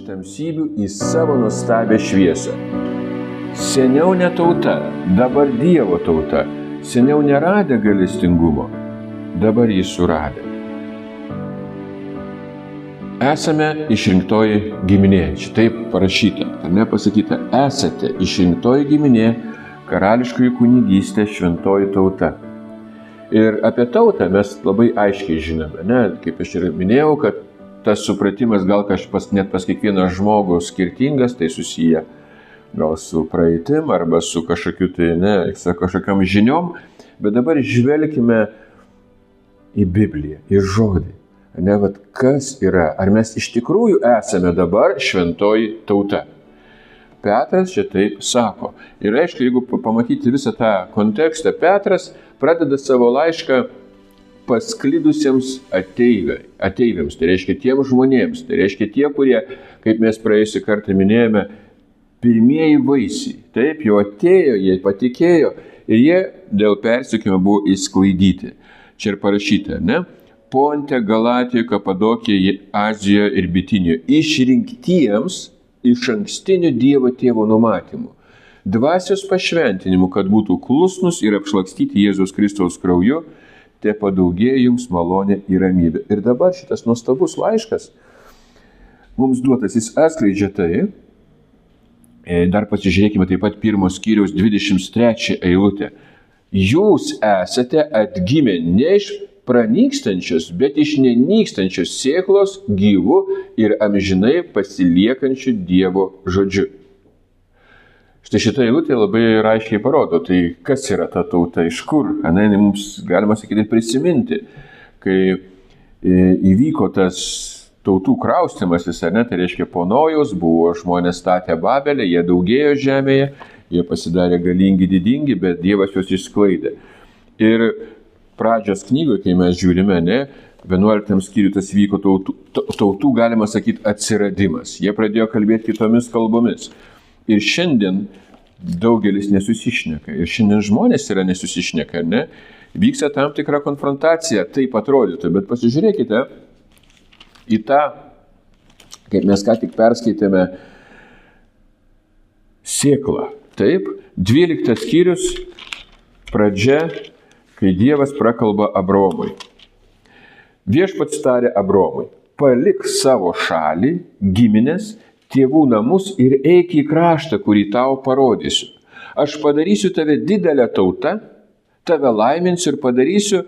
tamsybių į savo nuostabią šviesą. Seniau ne tauta, dabar Dievo tauta, seniau neradę gailestingumo, dabar jį suradę. Esame išrinktoji giminė, šitaip parašyta, ar ne pasakyta, esate išrinktoji giminė, karališkoji kunigystė, šventoji tauta. Ir apie tautą mes labai aiškiai žinome, ne? Kaip aš ir minėjau, kad tas supratimas gal net pas kiekvieną žmogų skirtingas, tai susiję gal su praeitim arba su kažkokiu tai, ne, kažkokiam žiniom, bet dabar žvelkime į Bibliją, į žodį. Ne, vat kas yra, ar mes iš tikrųjų esame dabar šventoji tauta. Petras šitaip sako. Ir aišku, jeigu pamatyti visą tą kontekstą, Petras pradeda savo laišką pasklidusiems ateiviams, tai reiškia tiems žmonėms, tai reiškia tie, kurie, kaip mes praėjusį kartą minėjome, pirmieji vaisiai. Taip, jau atėjo, jie patikėjo ir jie dėl persekiojimo buvo išsklaidyti. Čia ir parašyta, ne? Ponte, Galatijoje, Kapadokijoje, Azijoje ir Bitinijoje, išrinktiems iš ankstinių Dievo Tėvo numatymų, dvasios pašventinimu, kad būtų klusnus ir apšlakstyti Jėzaus Kristaus krauju, te padaugėja jums malonė ir ramybė. Ir dabar šitas nuostabus laiškas mums duotas, jis atskleidžia tai. Dar pasižiūrėkime taip pat 1 skyriaus 23 eilutę. Jūs esate atgimę ne iš pranykstančios, bet iš nenykstančios sėklos gyvų ir amžinai pasiliekančių Dievo žodžiu. Štai šitą eilutę labai aiškiai parodo, tai kas yra ta tauta, iš kur, mums galima sakyti prisiminti, kai įvyko tas tautų kraustymasis, tai reiškia po Nojaus, buvo žmonės statę Babelę, jie daugėjo žemėje, jie pasidarė galingi, didingi, bet Dievas juos išsklaidė. Ir pradžios knygoje, kai mes žiūrime, 11 skyriui tas vyko tautų, galima sakyti, atsiradimas. Jie pradėjo kalbėti kitomis kalbomis. Ir šiandien daugelis nesusišneka. Ir šiandien žmonės yra nesusišneka, ne? Vyksta tam tikra konfrontacija, taip atrodytų. Bet pasižiūrėkite į tą, kaip mes ką tik perskaitėme, sėklą. Taip, 12 skyrius, pradžia, kai Dievas prakalba Abromui. Viešpats tarė Abromui, palik savo šalį, giminės, tėvų namus ir eik į kraštą, kurį tau parodysiu. Aš padarysiu tave didelę tautą, tave laiminsiu ir padarysiu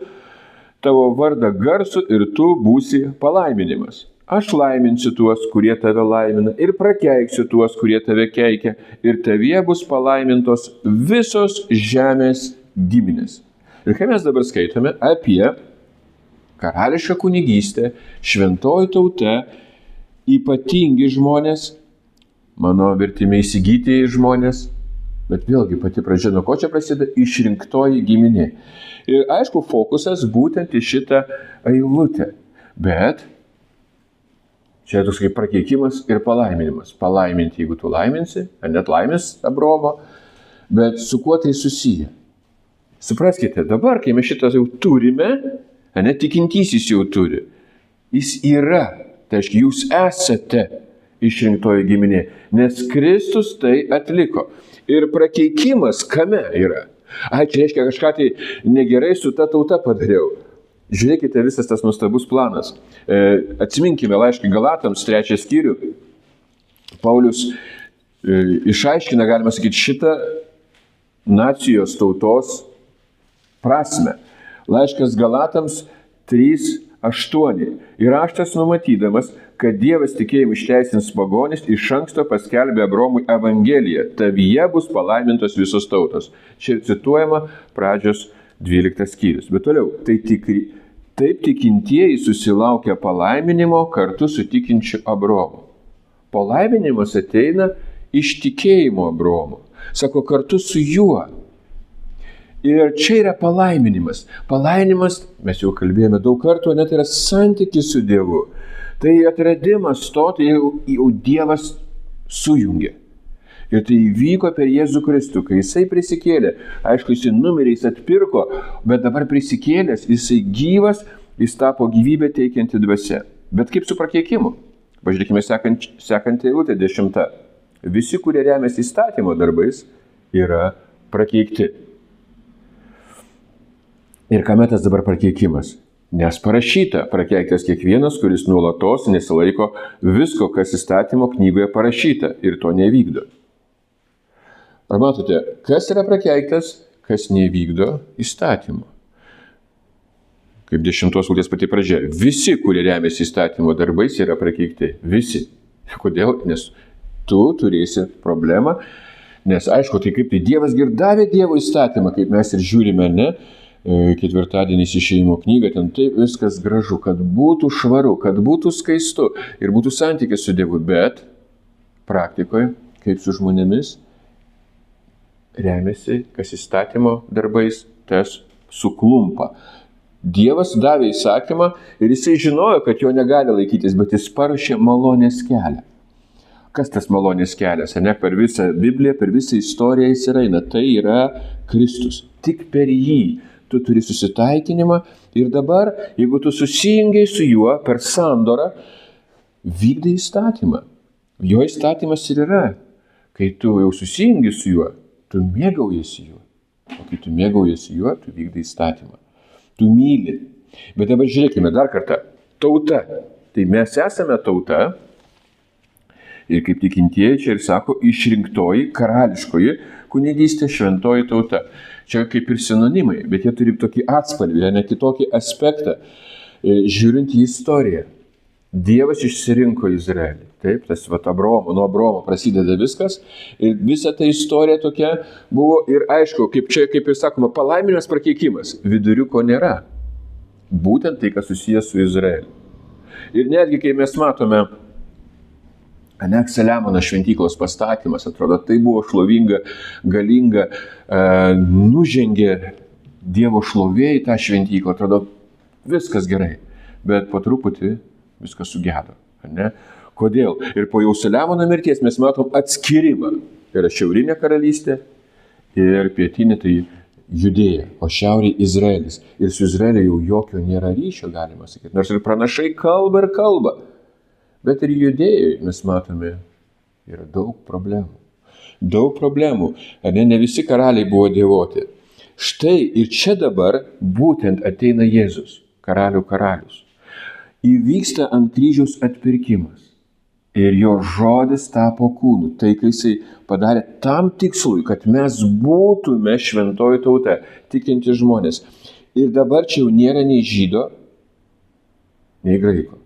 tavo vardą garsų ir tu būsi palaiminimas. Aš laiminsiu tuos, kurie tave laimina ir prakeiksiu tuos, kurie tave keikia ir tavie bus palaimintos visos žemės giminės. Ir kai mes dabar skaitome apie karališką kunigystę, šventoji tauta, ypatingi žmonės, mano vertime įsigytieji žmonės, bet vėlgi pati pradžia, nuo ko čia prasideda, išrinktoji giminė. Ir aišku, fokusas būtent į šitą eilutę. Bet čia toks kaip prakeikimas ir palaiminimas. Palaiminti, jeigu tu laiminsi, ar net laimins Abromo, bet su kuo tai susiję? Supraskite, dabar, kai mes šitą jau turime, tikintysis jau turi, jis yra, tai aiškiai, jūs esate išrinktoji giminė, nes Kristus tai atliko. Ir prakeikimas kame yra? Čia reiškia, kažką tai negerai su ta tauta padariau. Žiūrėkite, visas tas nuostabus planas. Atsiminkime laišką Galatams 3 skyrių. Paulius išaiškina, galima sakyti, šitą nacijos tautos prasme. Laiškas Galatams 3:8. Ir raštas numatydamas, kad Dievas tikėjimu išteisins pagonis, iš anksto paskelbė Abromui Evangeliją. Tavyje bus palaimintos visos tautos. Čia cituojama pradžios 12 skyrius. Bet toliau, taip tikintieji susilaukia palaiminimo kartu su tikinčiu Abromu. Palaiminimas ateina iš tikėjimo Abromo. Sako, kartu su juo. Ir čia yra palaiminimas. Palaiminimas, mes jau kalbėjome daug kartų, tai yra santykis su Dievu. Tai atradimas to, tai jau Dievas sujungia. Ir tai įvyko per Jėzų Kristų, kai jisai prisikėlė. Aišku, jisai numeriais atpirko, bet dabar prisikėlęs, jisai gyvas, jis tapo gyvybę teikianti dvasia. Bet kaip su prakeikimu? Pažiūrėkime sekantį eilutę 10. Visi, kurie remiasi įstatymo darbais, yra prakeikti. Ir kame tas dabar prakeikimas? Nes parašyta, prakeiktas kiekvienas, kuris nuolatos nesilaiko visko, kas įstatymo knygoje parašyta ir to nevykdo. Ar matote, kas yra prakeiktas, kas nevykdo įstatymo? Kaip 10 eilutės pati pradžia. Visi, kurie remiasi įstatymo darbais, yra prakeikti. Visi. Kodėl? Nes tu turėsi problemą. Nes aišku, tai kaip tai Dievas davė Dievo įstatymą, kaip mes ir žiūrime, ne? Ketvirtadieniais išėjimo knygą, ten taip viskas gražu, kad būtų švaru, kad būtų skaistu ir būtų santykis su Dievu. Bet praktikoje, kaip su žmonėmis, remiasi, kas įstatymo darbais, tas suklumpa. Dievas davė įsakymą ir jisai žinojo, kad jo negali laikytis, bet jis parašė malonės kelią. Kas tas malonės kelias? Ne? Per visą Bibliją, per visą istoriją jis eina. Tai yra Kristus. Tik per jį tu turi susitaikinimą ir dabar, jeigu tu susijungiai su juo per sandorą, vykdai įstatymą. Jo įstatymas ir yra. Kai tu jau susijungi su juo, tu mėgaujasi juo. O kai tu mėgaujasi juo, tu vykdai įstatymą. Tu myli. Bet dabar žiūrėkime dar kartą. Tauta. Tai mes esame tauta. Ir kaip tikintieji čia ir sako, išrinktoji, karališkoji, kunigystė, šventoji tauta. Čia kaip ir sinonimai, bet jie turi tokį atspalvį, ne kitokį aspektą. Žiūrint į istoriją. Dievas išsirinko Izraelį. Taip, tas nuo Abraomo prasideda viskas. Ir visa ta istorija tokia buvo ir aišku, kaip ir sakoma, palaiminimas prakeikimas. Viduriuko nėra. Būtent tai, kas susijęs su Izraeliu. Ir netgi, kai mes matome Saliamono šventyklos pastatymas, atrodo, tai buvo šlovinga, galinga, nužengė Dievo šlovė į tą šventyklą, atrodo, viskas gerai, bet po truputį viskas sugedo. Ne? Kodėl? Ir po jau Saliamono mirties mes matom atskirimą. Tai yra šiaurinė karalystė ir pietinė tai Judėja, o šiaurė Izraelis. Ir su Izraeliu jau jokio nėra ryšio, galima sakyti. Nors ir pranašai kalba ir kalba. Bet ir Judėjai mes matome, yra daug problemų. Daug problemų. Ne visi karaliai buvo dievoti. Štai ir čia dabar būtent ateina Jėzus, karalių karalius. Įvyksta ant kryžiaus atpirkimas. Ir jo žodis tapo kūnu. Tai, kai jisai padarė tam tikslui, kad mes būtume šventoji tauta, tikinti žmonės. Ir dabar čia jau nėra nei žydo, nei graiko.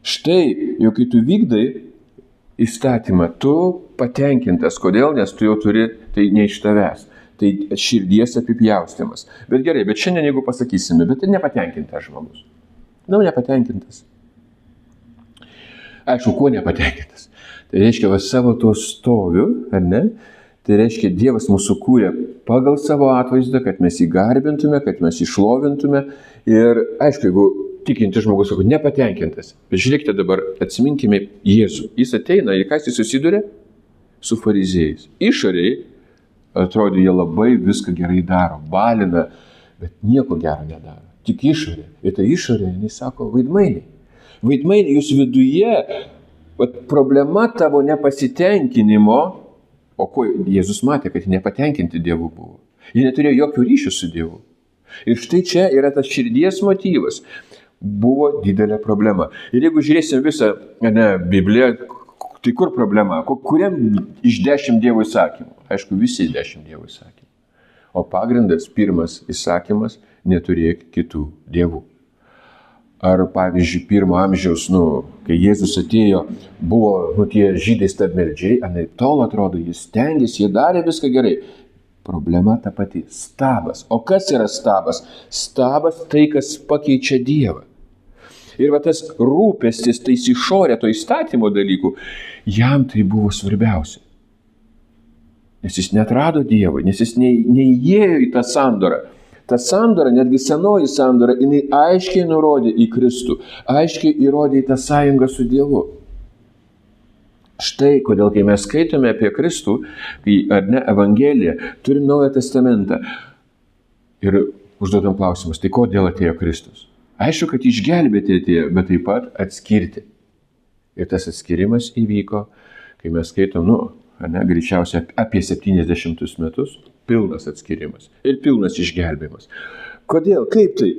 Štai, jau kai tu vykdai įstatymą, tu patenkintas. Kodėl? Nes tu jau turi, tai ne iš tavęs. Tai širdies apipjaustymas. Bet gerai, bet šiandien jeigu pasakysime, bet tai nepatenkintas žmogus. Nepatenkintas. Aišku, kuo nepatenkintas? Tai reiškia, savo to stoviu, ar ne? Tai reiškia, Dievas mūsų kūrė pagal savo atvaizdą, kad mes jį garbintume, kad mes jį šlovintume. Ir aišku, jeigu tikintis žmogus sako, nepatenkintas. Bet žiūrėkite dabar, atsiminkime Jėzų. Jis ateina ir kas jis susiduria? Su fariziejais. Išoriai, atrodo, jie labai viską gerai daro, balina, bet nieko gero nedaro. Tik išorė. Ir tai išorė, jis sako, vaidmainiai. Vaidmainiai, jūs viduje, problema tavo nepasitenkinimo, o ko Jėzus matė, kad jie nepatenkinti Dievu buvo. Jie neturėjo jokių ryšių su Dievu. Ir štai čia yra tas širdies motyvas. Buvo didelė problema. Ir jeigu žiūrėsim visą Bibliją, tai kur problema? Kuriam iš 10 Dievo įsakymų? Aišku, visi 10 Dievo įsakymų. O pagrindas, pirmas įsakymas, neturėk kitų dievų. Ar pavyzdžiui, 1 amžiaus, kai Jėzus atėjo, buvo tie žydai stabmeldžiai, anaiptol atrodo, jis stengiasi, jie darė viską gerai. Problema ta pati. Stabas. O kas yra stabas? Stabas tai, kas pakeičia Dievą. Ir tas rūpestis, tais išorė to įstatymo dalykų, jam tai buvo svarbiausia. Nes jis neatrado Dievo, nes jis neįėjo į tą sandorą. Ta sandora, netgi senoji sandora, jinai aiškiai nurodė į Kristų, aiškiai įrodė į tą sąjungą su Dievu. Štai kodėl, kai mes skaitome apie Kristų, Evangeliją, turim Naują testamentą ir užduodam klausimus, tai kodėl atėjo Kristus? Aišku, kad išgelbėti atėjo, bet taip pat atskirti. Ir tas atskirimas įvyko, kai mes skaitom, greičiausiai apie 70 metus, pilnas atskirimas ir pilnas išgelbėjimas. Kodėl? Kaip tai?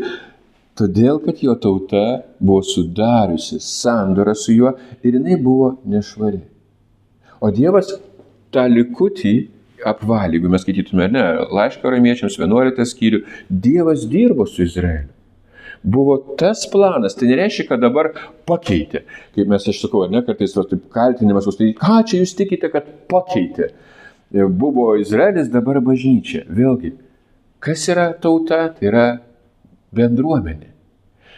Todėl, kad jo tauta buvo sudariusi sandorą su juo ir jinai buvo nešvari. O Dievas tą likutį apvalė, jeigu mes skaitytume, laišką romiečiams 11 skyrių, Dievas dirbo su Izraeliu. Buvo tas planas, tai nereiškia, kad dabar pakeitė. Kaip aš sakau, kartais taip kaltinimas, tai ką čia jūs tikite, kad pakeitė? Buvo Izraelis, dabar bažnyčia. Vėlgi, kas yra tauta? Tai yra bendruomenė.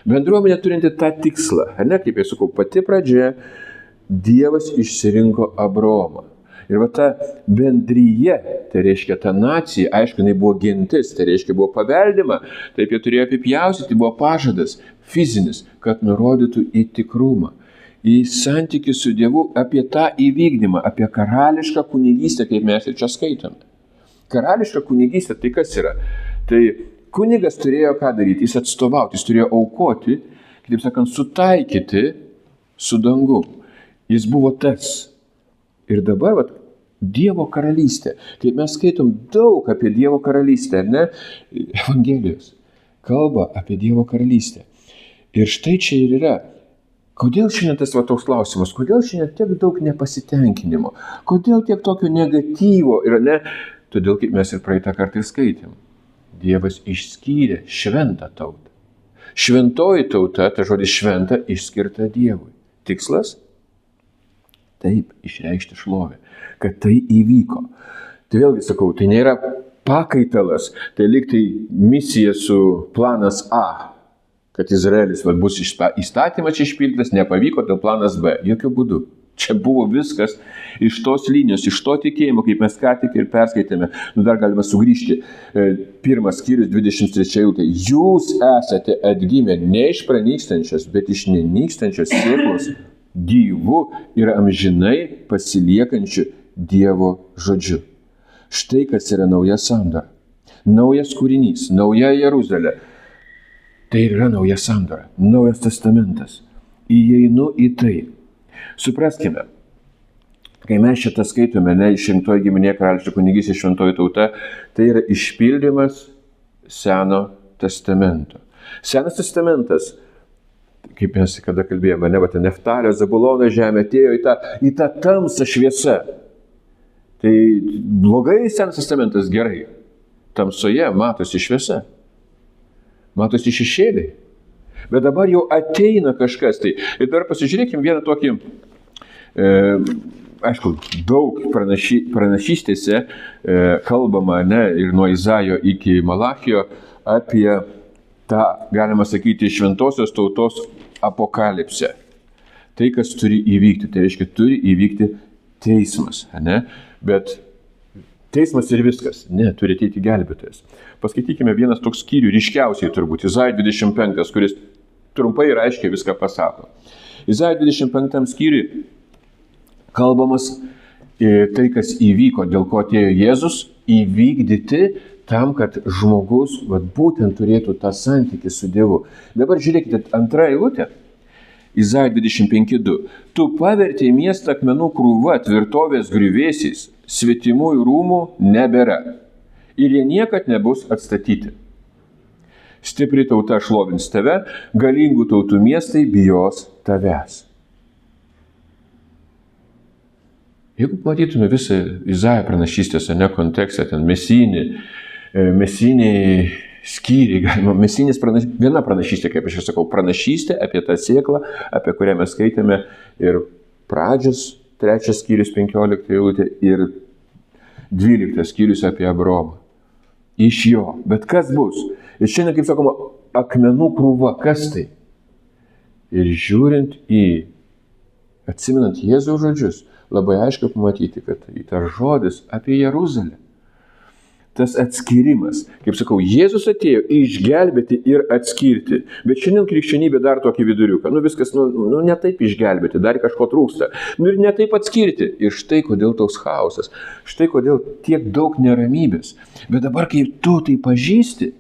Bendruomenė turinti tą tikslą. Kaip aš sakau, pati pradžia, Dievas išsirinko Abraomą. Ir ta bendryje, tai reiškia ta nacija, aišku, jinai buvo gentis, tai reiškia buvo paveldima, taip jie turėjo apipjaustyti, buvo pažadas fizinis, kad nurodytų į tikrumą, į santykį su Dievu, apie tą įvykdymą, apie karališką kunigystę, kaip mes ir čia skaitome. Karališka kunigystė, tai kas yra? Tai kunigas turėjo ką daryti, jis atstovauti, jis turėjo aukoti, kitaip sakant, sutaikyti su dangu. Jis buvo tas. Ir dabar, Dievo karalystė. Kaip mes skaitom daug apie Dievo karalystę, Evangelijos kalba apie Dievo karalystę. Ir štai čia ir yra. Kodėl šiandien tas toks klausimas? Kodėl šiandien tiek daug nepasitenkinimo? Kodėl tiek tokio negatyvo yra, Todėl, kaip mes ir praeitą kartą ir skaitėm. Dievas išskyrė šventą tautą. Šventoji tauta, ta žodis šventa, išskirta Dievui. Tikslas? Taip, išreikšti šlovę, kad tai įvyko. Tai vėlgi sakau, tai nėra pakaitalas, tai lyg tai misija su planas A, kad Izraelis bus įstatymas išpildytas, nepavyko, tai planas B. Jokių būdų. Čia buvo viskas iš tos linijos, iš to tikėjimo, kaip mes ką tik ir perskaitėme. Dar galime sugrįžti. 1 skyrius 23 eilutė. Jūs esate atgimę ne iš pranykstančios, bet iš nenykstančios sėklos, gyvu ir amžinai pasiliekančiu Dievo žodžiu. Štai kas yra nauja sandora. Naujas kūrinys, nauja Jeruzalė. Tai yra nauja sandora, naujas testamentas. Įeinu į tai. Supraskime, kai mes šitą skaitome, išrinktoji giminė karališka kunigystė šventoji tauta, tai yra išpildymas Seno testamento. Senas testamentas, kaip mes kada kalbėjome, Neftalio, Zabulono žemė atėjo į tą tamsą šviesą. Tai blogai Senas testamentas, gerai. Tamsoje matosi šviesa. Matosi šešėliai. Bet dabar jau ateina kažkas. Tai. Ir dar pasižiūrėkime vieną tokį, aišku, daug pranašystėse kalbama, ir nuo Izaijo iki Malachijo apie tą, galima sakyti, šventosios tautos apokalipsę. Tai, kas turi įvykti, tai reiškia, turi įvykti teismas, Bet teismas ir viskas, turi ateiti gelbėtojas. Paskaitykime vienas toks skyrių, ryškiausiai turbūt, Izaijo 25, kuris trumpai ir aiškiai viską pasako. Izaijo 25 skyriui kalbamas tai, kas įvyko, dėl ko atėjo Jėzus, įvykdyti tam, kad žmogus būtent turėtų tą santykį su Dievu. Dabar žiūrėkite, antra eilutė, Izaijo 25:2. Tu pavertei miestą akmenų krūva, tvirtovės griuvėsiais, svetimųjų rūmų nebėra. Ir jie niekad nebus atstatyti. Stipri tauta šlovins tave, galingų tautų miestai bijos tavęs. Jeigu matytume visą Izaijo pranašystės, kontekstą, ten mesiniai skyriai, viena pranašystė, kaip aš sakau, pranašystė apie tą sėklą, apie kurią mes skaitėme ir pradžios 3 skyrius 15 eilutė ir 12 skyrius apie Abraomą. Iš jo. Bet kas bus? Ir šiandien, kaip sakoma, akmenų krūva. Kas tai? Ir žiūrint atsimenant Jėzaus žodžius, labai aiškiai pamatyti, kad į tą žodis apie Jeruzalę. Tas atskirimas. Kaip sakau, Jėzus atėjo išgelbėti ir atskirti. Bet šiandien krikščionybė dar tokį viduriuką. Viskas, ne taip išgelbėti, dar kažko trūksta. Ir ne taip atskirti. Ir štai kodėl toks chaosas. Štai kodėl tiek daug neramybės. Bet dabar, kai tu tai pažįsti,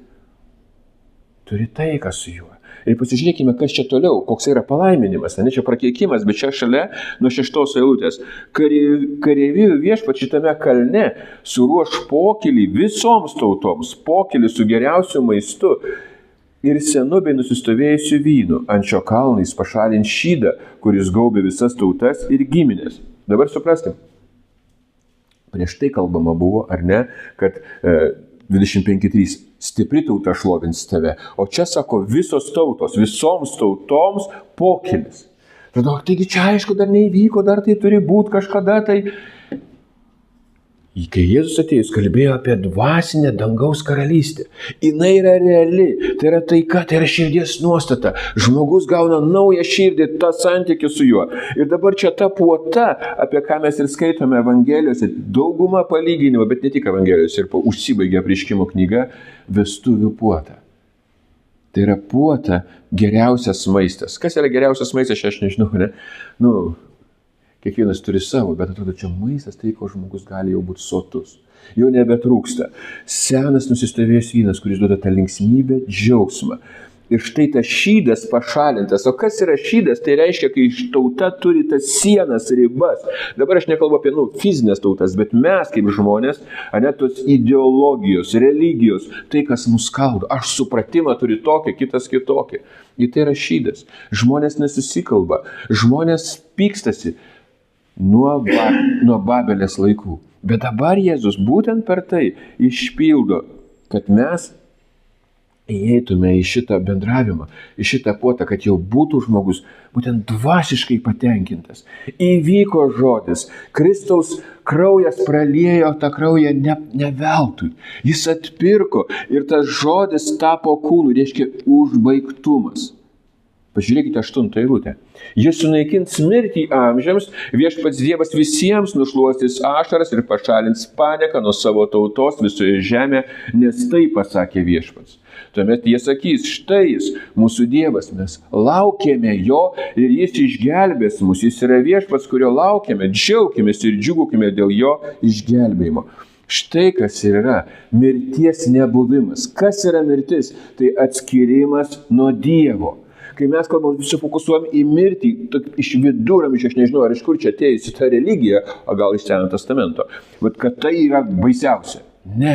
turi taiką su juo. Ir pasižiūrėkime, kas čia toliau, koks yra palaiminimas, ne čia prakeikimas, bet čia šalia nuo 6 eilutės. Kareivijų viešpats šitame kalne suruoš pokylį visoms tautoms, pokylį su geriausiu maistu ir senu bei nusistovėjusiu vynu. Ant šio kalno jis pašalins šydą, kuris gaubė visas tautas ir giminės. Dabar supraskim. Prieš tai kalbama buvo, ar ne, kad 25.3 stipri tauta šlovins tave. O čia sako visos tautos, visoms tautoms pokylis. Tada, taigi čia aišku dar neįvyko, dar tai turi būti kažkada tai. Kai Jėzus atėjus kalbėjo apie dvasinę dangaus karalystę, jinai yra reali, tai yra taika, tai yra širdies nuostata. Žmogus gauna naują širdį, tą santykį su juo. Ir dabar čia ta puota, apie ką mes ir skaitome Evangelijose, dauguma palyginimų, bet ne tik Evangelijose, ir užsibaigia Apreiškimo knyga, vestuvių puota. Tai yra puota geriausias maistas. Kas yra geriausias maistas, aš nežinau, ne? Kiekvienas turi savo, bet atrodo, čia maistas, tai ko žmogus gali jau būti sotus. Jo nebetrūksta. Senas nusistovėjęs vynas, kuris duoda tą linksmybę, džiaugsmą. Ir štai tas šydas pašalintas. O kas yra šydas? Tai reiškia, kai tauta turi tas sienas, ribas. Dabar aš nekalbu apie fizinės tautas, bet mes kaip žmonės, tos ideologijos, religijos, tai kas mus skaldo. Aš supratimą turiu tokį, kitas kitokį. Ir tai yra šydas. Žmonės nesusikalba. Žmonės pykstasi. Nuo Babelės laikų. Bet dabar Jėzus būtent per tai išpildo, kad mes įeitume į šitą bendravimą, į šitą puotą, kad jau būtų žmogus būtent dvasiškai patenkintas. Įvyko žodis. Kristaus kraujas praliejo tą kraują ne veltui. Jis atpirko ir tas žodis tapo kūnu, reiškia užbaigtumas. Pažiūrėkite 8 eilutę. Jis sunaikins mirtį amžiams, viešpats Dievas visiems nušluostys ašaras ir pašalins panieką nuo savo tautos visoje žemėje, nes tai pasakė viešpats. Tuomet jie sakys, štai jis, mūsų Dievas, mes laukėme jo ir jis išgelbės mus. Jis yra viešpats, kurio laukėme, džiaukimės ir džiugukime dėl jo išgelbėjimo. Štai kas yra mirties nebuvimas. Kas yra mirtis? Tai atskirimas nuo Dievo. Kai mes kalbam, sufokusuojam į mirtį, iš viduramžių, aš nežinau, ar iš kur čia atėjusi ta religija, o gal iš Senojo testamento, bet kad tai yra baisiausia. Ne.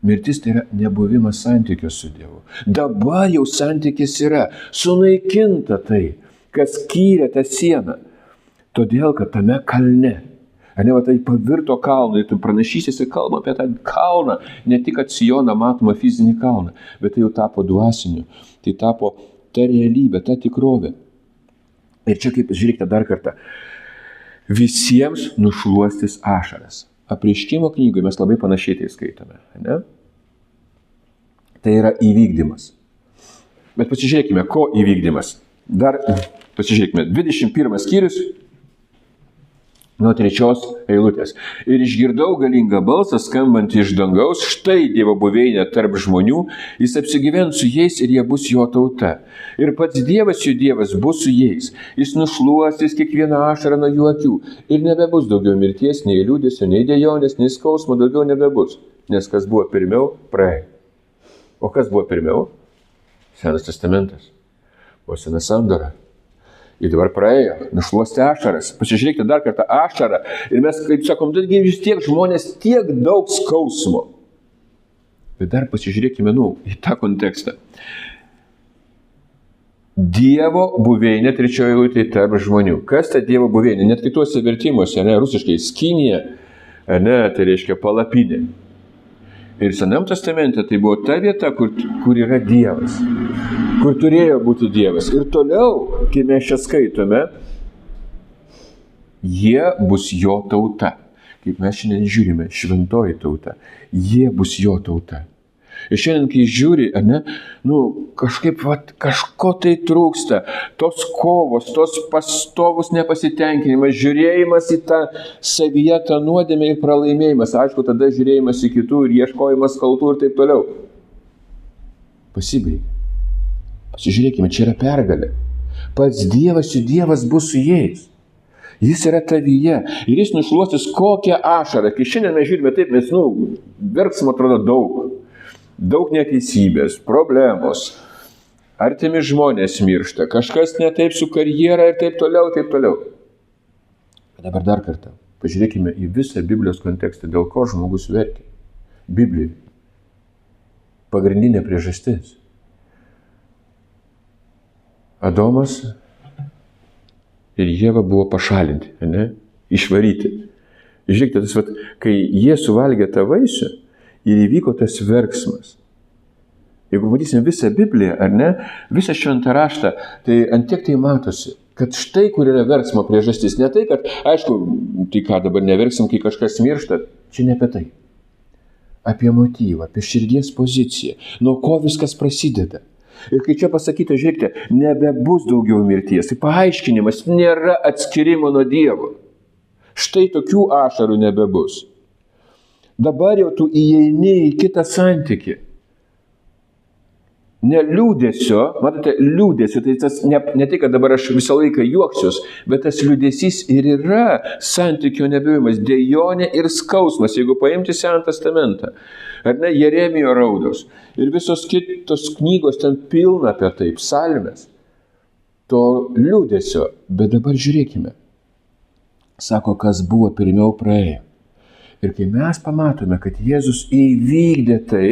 Mirtis tai yra nebuvimas santykio su Dievu. Dabar jau santykis yra, sunaikinta tai, kas skyrė tą sieną. Todėl, kad tame kalne, tai pavirto kalnu, ir tu pranašysėsi kalbą apie tą kalną, ne tik kad Sioną matomą fizinį kalną, bet tai jau tapo dvasiniu, tai tapo ta realybė, ta tikrovė. Ir čia kaip, žiūrėkite dar kartą, visiems nušluostys ašaras. Apreiškimo knygoje mes labai panašiai tai skaitome, ne? Tai yra įvykdymas. Bet pasižiūrėkime, ko įvykdymas. Dar pasižiūrėkime, 21 skyrius, nuo 3 eilutės. Ir išgirdau galingą balsą skambantį iš dangaus, štai Dievo buveinė tarp žmonių, jis apsigyvens su jais ir jie bus jo tauta. Ir pats Dievas, jų Dievas, bus su jais. Jis nušluostys kiekvieną ašarą nuo jų akių. Ir nebebus daugiau mirties, nei liūdesio, nei dejonės, nei skausmo, daugiau nebebus. Nes kas buvo pirmiau, praėjo. O kas buvo pirmiau? Senas testamentas. O sena sandora. Ir dabar praėjo, nušluostė ašaras. Pasižiūrėkite dar kartą ašarą. Ir mes, kaip sakom, vis tiek žmonės tiek daug skausmo. Bet dar pasižiūrėkime, į tą kontekstą. Dievo buveinė, 3 eilutė tarp žmonių. Kas ta Dievo buveinė? Net kituose vertimuose, rusiškai skynė, tai reiškia palapinė. Ir Senam testamente tai buvo ta vieta, kur yra Dievas. Kur turėjo būti Dievas. Ir toliau, kai mes čia skaitome, jie bus jo tauta. Kaip mes šiandien žiūrime, šventoji tauta. Jie bus jo tauta. Ir šiandien, kai žiūri, kažkaip kažko tai trūksta. Tos kovos, tos pastovus nepasitenkinimas, žiūrėjimas į tą savyje, tą nuodėmę ir pralaimėjimas. Aišku, tada žiūrėjimas į kitų ir ieškojimas kaltų ir taip toliau. Pasibaigia. Pasižiūrėkime, čia yra pergalė. Pats Dievas, jų Dievas bus su jais. Jis yra tavyje. Ir jis nušluostys kokią ašarą. Kai šiandien mes žiūrime taip, mes, verksmo atrodo daug. Daug neteisybės, problemos, artimi žmonės miršta, kažkas ne taip su karjera ir taip toliau, taip toliau. Dabar dar kartą, pažiūrėkime į visą Biblijos kontekstą, dėl ko žmogus verkia. Biblijai. Pagrindinė priežastis. Adomas ir Ieva buvo pašalinti, ne? Išvaryti. Žiūrėkite, tas, kai jie suvalgė tą vaisių ir įvyko tas verksmas. Jeigu matysim visą Bibliją, ar ne, visą šventą raštą, tai ant tiek tai matosi, kad štai kur yra verksmo priežastis. Ne tai, kad, aišku, tai ką dabar neverksim, kai kažkas miršta, čia ne apie tai. Apie motyvą, apie širdies poziciją, nuo ko viskas prasideda. Ir kai čia pasakyta, žiūrėkite, nebebus daugiau mirties. Tai paaiškinimas, nėra atskirimo nuo Dievo. Štai tokių ašarų nebebus. Dabar jau tu įeini į kitą santykį. Ne liūdesio, matote, liūdesio, tai tas ne tai, kad dabar aš visą laiką juoksiuos, bet tas liūdesys ir yra santykio nebuvimas, dejonė ir skausmas, jeigu paimti Seną testamentą. Ar ne, Jeremijo raudos. Ir visos kitos knygos ten pilna apie tai, psalmės. To liūdesio, bet dabar žiūrėkime. Sako, kas buvo pirmiau praėjo. Ir kai mes pamatome, kad Jėzus įvykdė tai,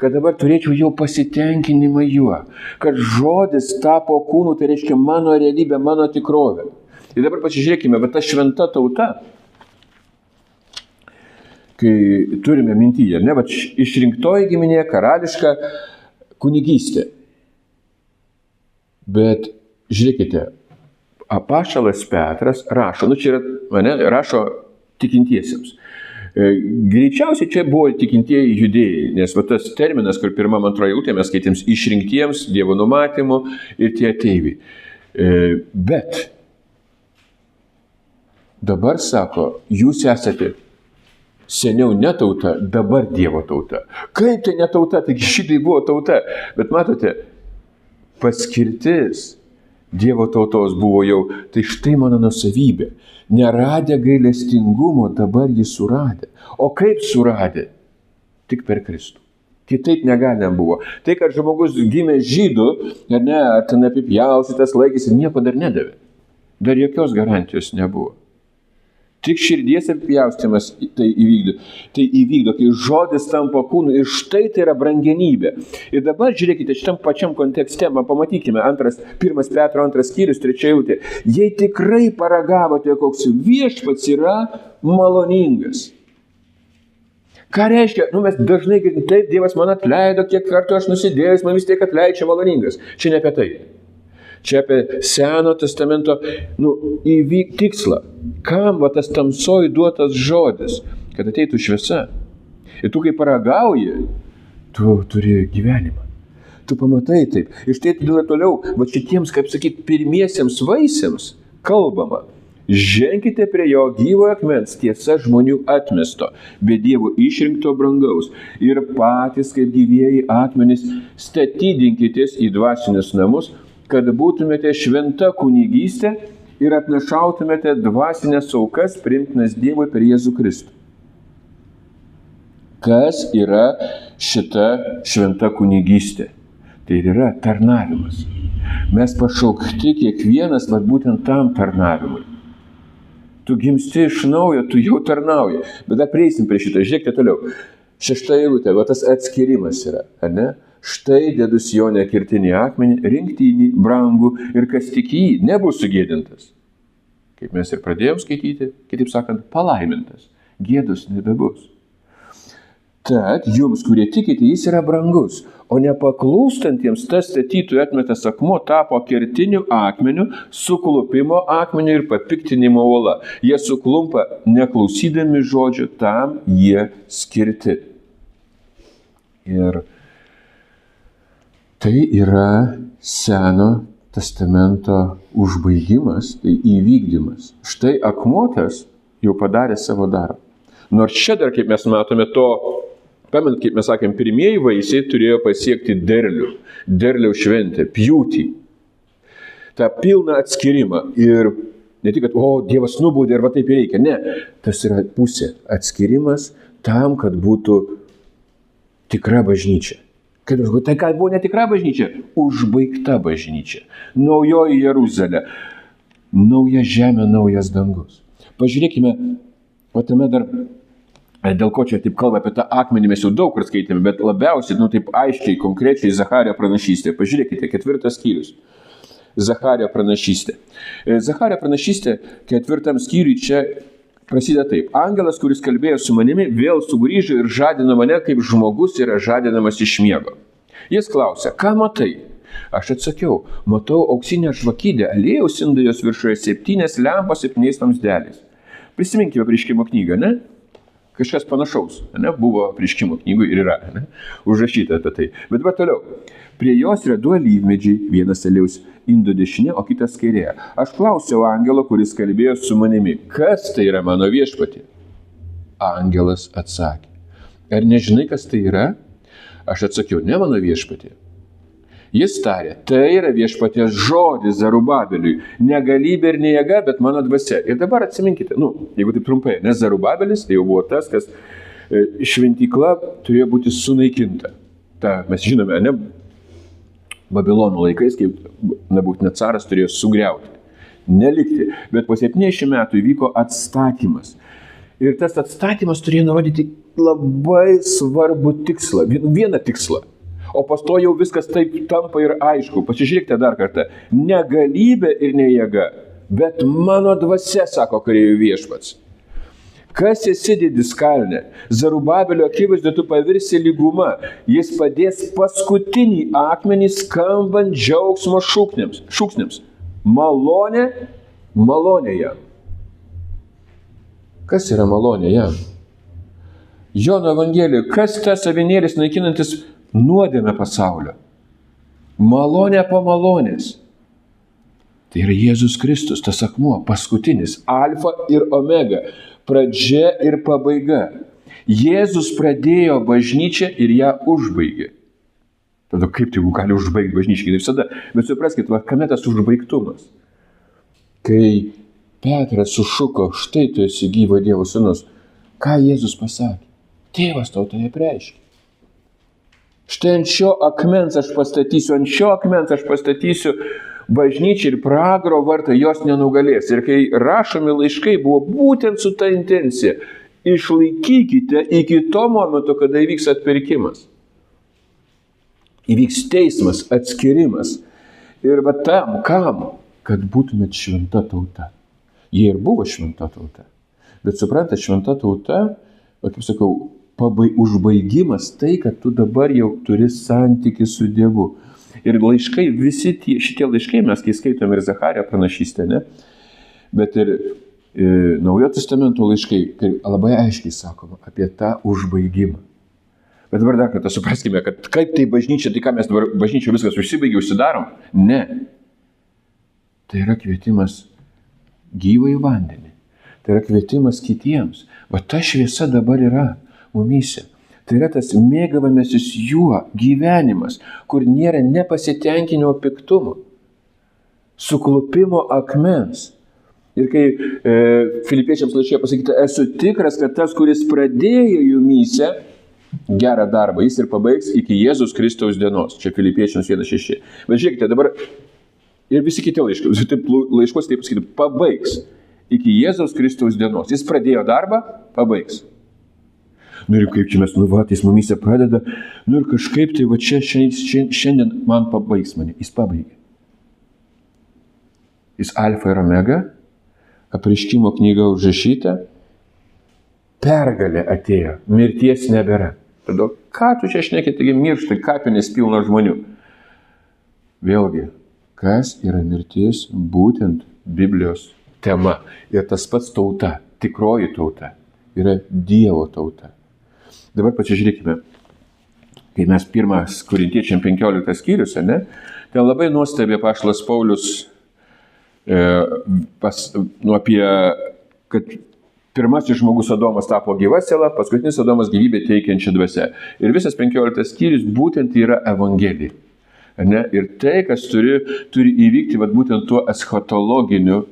kad dabar turėčiau jau pasitenkinimą juo, kad žodis tapo kūnu, tai reiškia mano realybė, mano tikrovė. Ir dabar pasižiūrėkime, bet ta šventa tauta, kai turime mintyje, ne, bet išrinktoji giminė, karališka kunigystė. Bet žiūrėkite, apaštalas Petras rašo, čia yra, rašo tikintiesiems. Greičiausiai čia buvo tikintieji judėjai, nes tas terminas, kur pirmam antroje eilutėje mes skaitėm išrinktiems, Dievo numatymu ir tie ateiviai. Bet dabar sako, jūs esate seniau ne tauta, dabar Dievo tauta. Kaip tai ne tauta, taigi šitai buvo tauta. Bet matote, paskirtis Dievo tautos buvo jau, tai štai mano nusavybė. Neradę gailestingumo, dabar jį suradė. O kaip suradė? Tik per Kristų. Kitaip negalima buvo. Tai, kad žmogus gimė žydų, ar ten apipjaustytas laikėsi, nieko dar nedavė. Dar jokios garantijos nebuvo. Tik širdies apipjaustymas tai įvykdo, kai žodis tampa kūnu ir štai tai yra brangenybė. Ir dabar žiūrėkite, šitam pačiam kontekste, pamatykime, 1 Petro 2 skyrius, 3 eilutė. Jei tikrai paragavote, koks viešpats yra maloningas. Ką reiškia? Mes dažnai girdim, taip, Dievas man atleido, kiek kartų aš nusidėjęs, man vis tiek atleidžia maloningas. Čia ne apie tai. Čia apie Seno testamento tikslą. Kam tas tamsoj duotas žodis, kad ateitų šviesa. Ir tu kai paragauji, tu turi gyvenimą. Tu pamatai taip. Ir štai toliau, šitiems, kaip sakyti, pirmiesiems vaisiams kalbama. Ženkite prie jo gyvo akmens, tiesa žmonių atmesto, bet Dievo išrinkto brangaus. Ir patys, kaip gyvieji akmenys, statydinkitės į dvasinius namus, kad būtumėte šventa kunigystė ir atnašautumėte dvasinės aukas priimtinas Dievui per Jėzų Kristų. Kas yra šita šventa kunigystė? Tai yra tarnavimas. Mes pašaukti kiekvienas būtent tam tarnavimui. Tu gimsti iš naujo, tu jau tarnauji. Bet dar prieisim prie šito, žiūrėkite toliau. 6 eilutė, tas atskirimas yra, ar ne? Štai dedu Sione kirtinį akmenį, rinktinį, brangų ir kas tik jį nebus sugėdintas. Kaip mes ir pradėjom skaityti, kitaip sakant, palaimintas. Gėdos nebebus. Tad jums, kurie tikite, jis yra brangus, o nepaklūstantiems tas statytojų atmetas akmuo tapo kertiniu akmeniu, suklupimo akmeniu ir papiktinimo uola. Jie suklumpa neklausydami žodžio, tam jie skirti. Ir tai yra Seno testamento užbaigimas, tai įvykdymas. Štai akmuotas jau padarė savo darbą. Nors čia dar, kaip mes matome, pamenat, kaip mes sakėm, pirmieji vaisiai turėjo pasiekti derliaus šventę, pjūtį. tą pilną atskirimą. Ir ne tik, kad, Dievas nubaudė ir va taip ir reikia. Ne, tas yra pusė atskirimas tam, kad būtų tikra bažnyčia. Kaip aš galvoju, tai ką buvo netikra bažnyčia? Užbaigta bažnyčia. Naujoji Jeruzalė. Nauja žemė, naujas dangus. Pažiūrėkime, o tame dar, dėl ko čia taip kalba apie tą akmenį, mes jau daug kur skaitėme, bet labiausiai, taip aiškiai, konkrečiai Zacharijo pranašystė. Pažiūrėkite, 4 skyrius. Zacharijo pranašystė. Zacharijo pranašystė 4 skyriui čia prasideda taip. Angelas, kuris kalbėjo su manimi, vėl sugrįžo ir žadino mane, kaip žmogus yra žadinamas iš miego. Jis klausė, ką matai? Aš atsakiau, matau auksinę žvakidę, aliejaus indą jos viršuje 7 lempos 7 vamzdeliais. Prisiminkime Apreiškimo knygą, ne? Kažkas panašaus, ne? Buvo Apreiškimo knygų ir yra, ne? Užrašyta apie tai. Bet dabar toliau. Prie jos yra 2 alyvmedžiai, vienas aliejaus indo dešinė, o kitas kairėje. Aš klausiau angelo, kuris kalbėjo su manimi, kas tai yra mano viešpatie? Angelas atsakė, ar nežinai, kas tai yra? Aš atsakiau, ne mano viešpatie. Jis tarė, tai yra viešpaties žodis Zarubabeliui, ne galybė ir ne jėga, bet mano dvasia. Ir dabar atsiminkite, jeigu taip trumpai, nes Zarubabelis tai jau buvo tas, kas šventykla turėjo būti sunaikinta. Ta, mes žinome, ne, Babilono laikais, kaip Nebukadnecaras turėjo sugriauti, nelikti, bet po 70 metų įvyko atstatymas. Ir tas atstatymas turėjo nurodyti labai svarbų tikslą, vieną tikslą. O pasto jau viskas taip tampa ir aišku. Pasižiūrėkite dar kartą. Ne galybė ir ne jėga, bet mano dvasia, sako kareivių viešpats. Kas esi didis kalne? Zarubabelio akivaizdu tu pavirsi lyguma. Jis padės paskutinį akmenį skambant džiaugsmo šūksniams. Malonė, malonė jam. Kas yra malonė jam? Jono Evangelijoje, kas tas avinėlis naikinantis nuodėmę pasaulio? Malonė po malonės. Tai yra Jėzus Kristus, tas akmuo, paskutinis, alfa ir omega, pradžia ir pabaiga. Jėzus pradėjo bažnyčią ir ją užbaigė. Tada kaip tai gali užbaigti bažnyčią, kaip visada. Bet supraskite, kame tas užbaigtumas? Kai Petras sušuko, štai tu esi gyvo Dievo sūnus, ką Jėzus pasakė? Tėvas tau tai apreiškė. Štai ant šio akmens aš pastatysiu bažnyčią ir pragaro vartą jos nenugalės. Ir kai rašomi laiškai buvo būtent su ta intencija, išlaikykite iki to momento, kada įvyks atpirkimas. Įvyks teismas, atskirimas. Ir va tam, kam? Kad būtumėt šventa tauta. Jie ir buvo šventa tauta. Bet supranta, šventa tauta, kaip sakau, užbaigimas tai, kad tu dabar jau turi santykį su Dievu. Ir laiškai, visi šitie laiškai, mes kai skaitom ir Zacharijo pranašystę, ne? Bet ir Naujojo testamento laiškai, kai labai aiškiai sakoma apie tą užbaigimą. Bet dabar dar kartą supraskime, kad kaip tai bažnyčia, tai ką mes dabar bažnyčia viskas užsibaigia, užsidarom? Ne. Tai yra kvietimas gyvai vandenį. Tai yra kvietimas kitiems. Va ta šviesa dabar yra mumyse. Tai yra tas mėgavamasis juo gyvenimas, kur nėra nepasitenkinimo piktumo, suklupimo akmens. Ir kai Filipiečiams laiške pasakyta, esu tikras, kad tas, kuris pradėjo jumyse gerą darbą, jis ir pabaigs iki Jėzus Kristaus dienos. Čia Filipiečiams 1:6. Bet žiūrėkite, dabar ir visi kiti laiškos taip pasakyti, pabaigs iki Jėzaus Kristaus dienos. Jis pradėjo darbą, pabaigs. Ir kaip čia mes, jis mumyse pradeda, ir kažkaip tai va čia šiandien man pabaigs mane. Jis pabaigė. Jis alfa ir omega, Apreiškimo knyga užrašyta, pergalė atėjo, mirties nebėra. Tada, ką tu čia šneki, taigi miršta, kapinės pilna žmonių. Vėlgi, kas yra mirtis, būtent Biblijos tema. Ir tas pats tauta, tikroji tauta, yra Dievo tauta. Dabar pasižiūrėkime, kai mes 1 Korintiečiam 15 skyrius, ne, ten labai nuostabiai apaštalas Paulius apie, kad pirmasis žmogus Adomas tapo gyva siela, paskutinis Adomas gyvybę teikiančia dvasia. Ir visas 15 skyrius būtent yra evangelija. Ne? Ir tai, kas turi įvykti būtent tuo eschatologiniu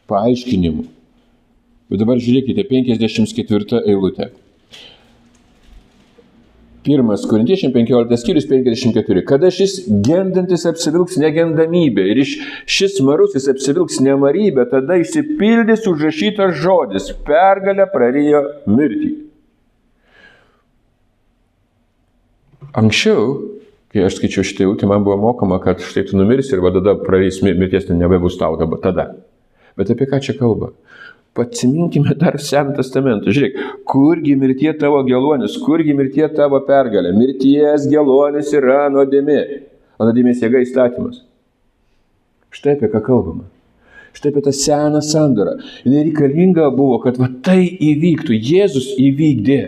paaiškinimu. Bet dabar žiūrėkite, 54 eilutė. 1 Korintiečiam 15 skyrius 54. Kada šis gendantis apsivilks negendamybę ir šis marusis apsivilks nemarybę, tada išsipildys užrašytas žodis: pergalę prarijo mirtį. Anksčiau, kai aš skaičiau šitą eilutę, man buvo mokama, kad štai tu numirsi ir tada praeis mirties, nebebus tau dabar tada. Bet apie ką čia kalba? Atsiminkime dar Seną testamentą. Žiūrėk, kurgi mirtie tavo geluonis, kurgi mirtie tavo pergalė. Mirties geluonis yra nuodėmė. O nuodėmės jėga įstatymas. Štai apie ką kalbama. Štai apie tą seną sandorą. Jis reikalinga buvo, kad va tai įvyktų. Jėzus įvykdė.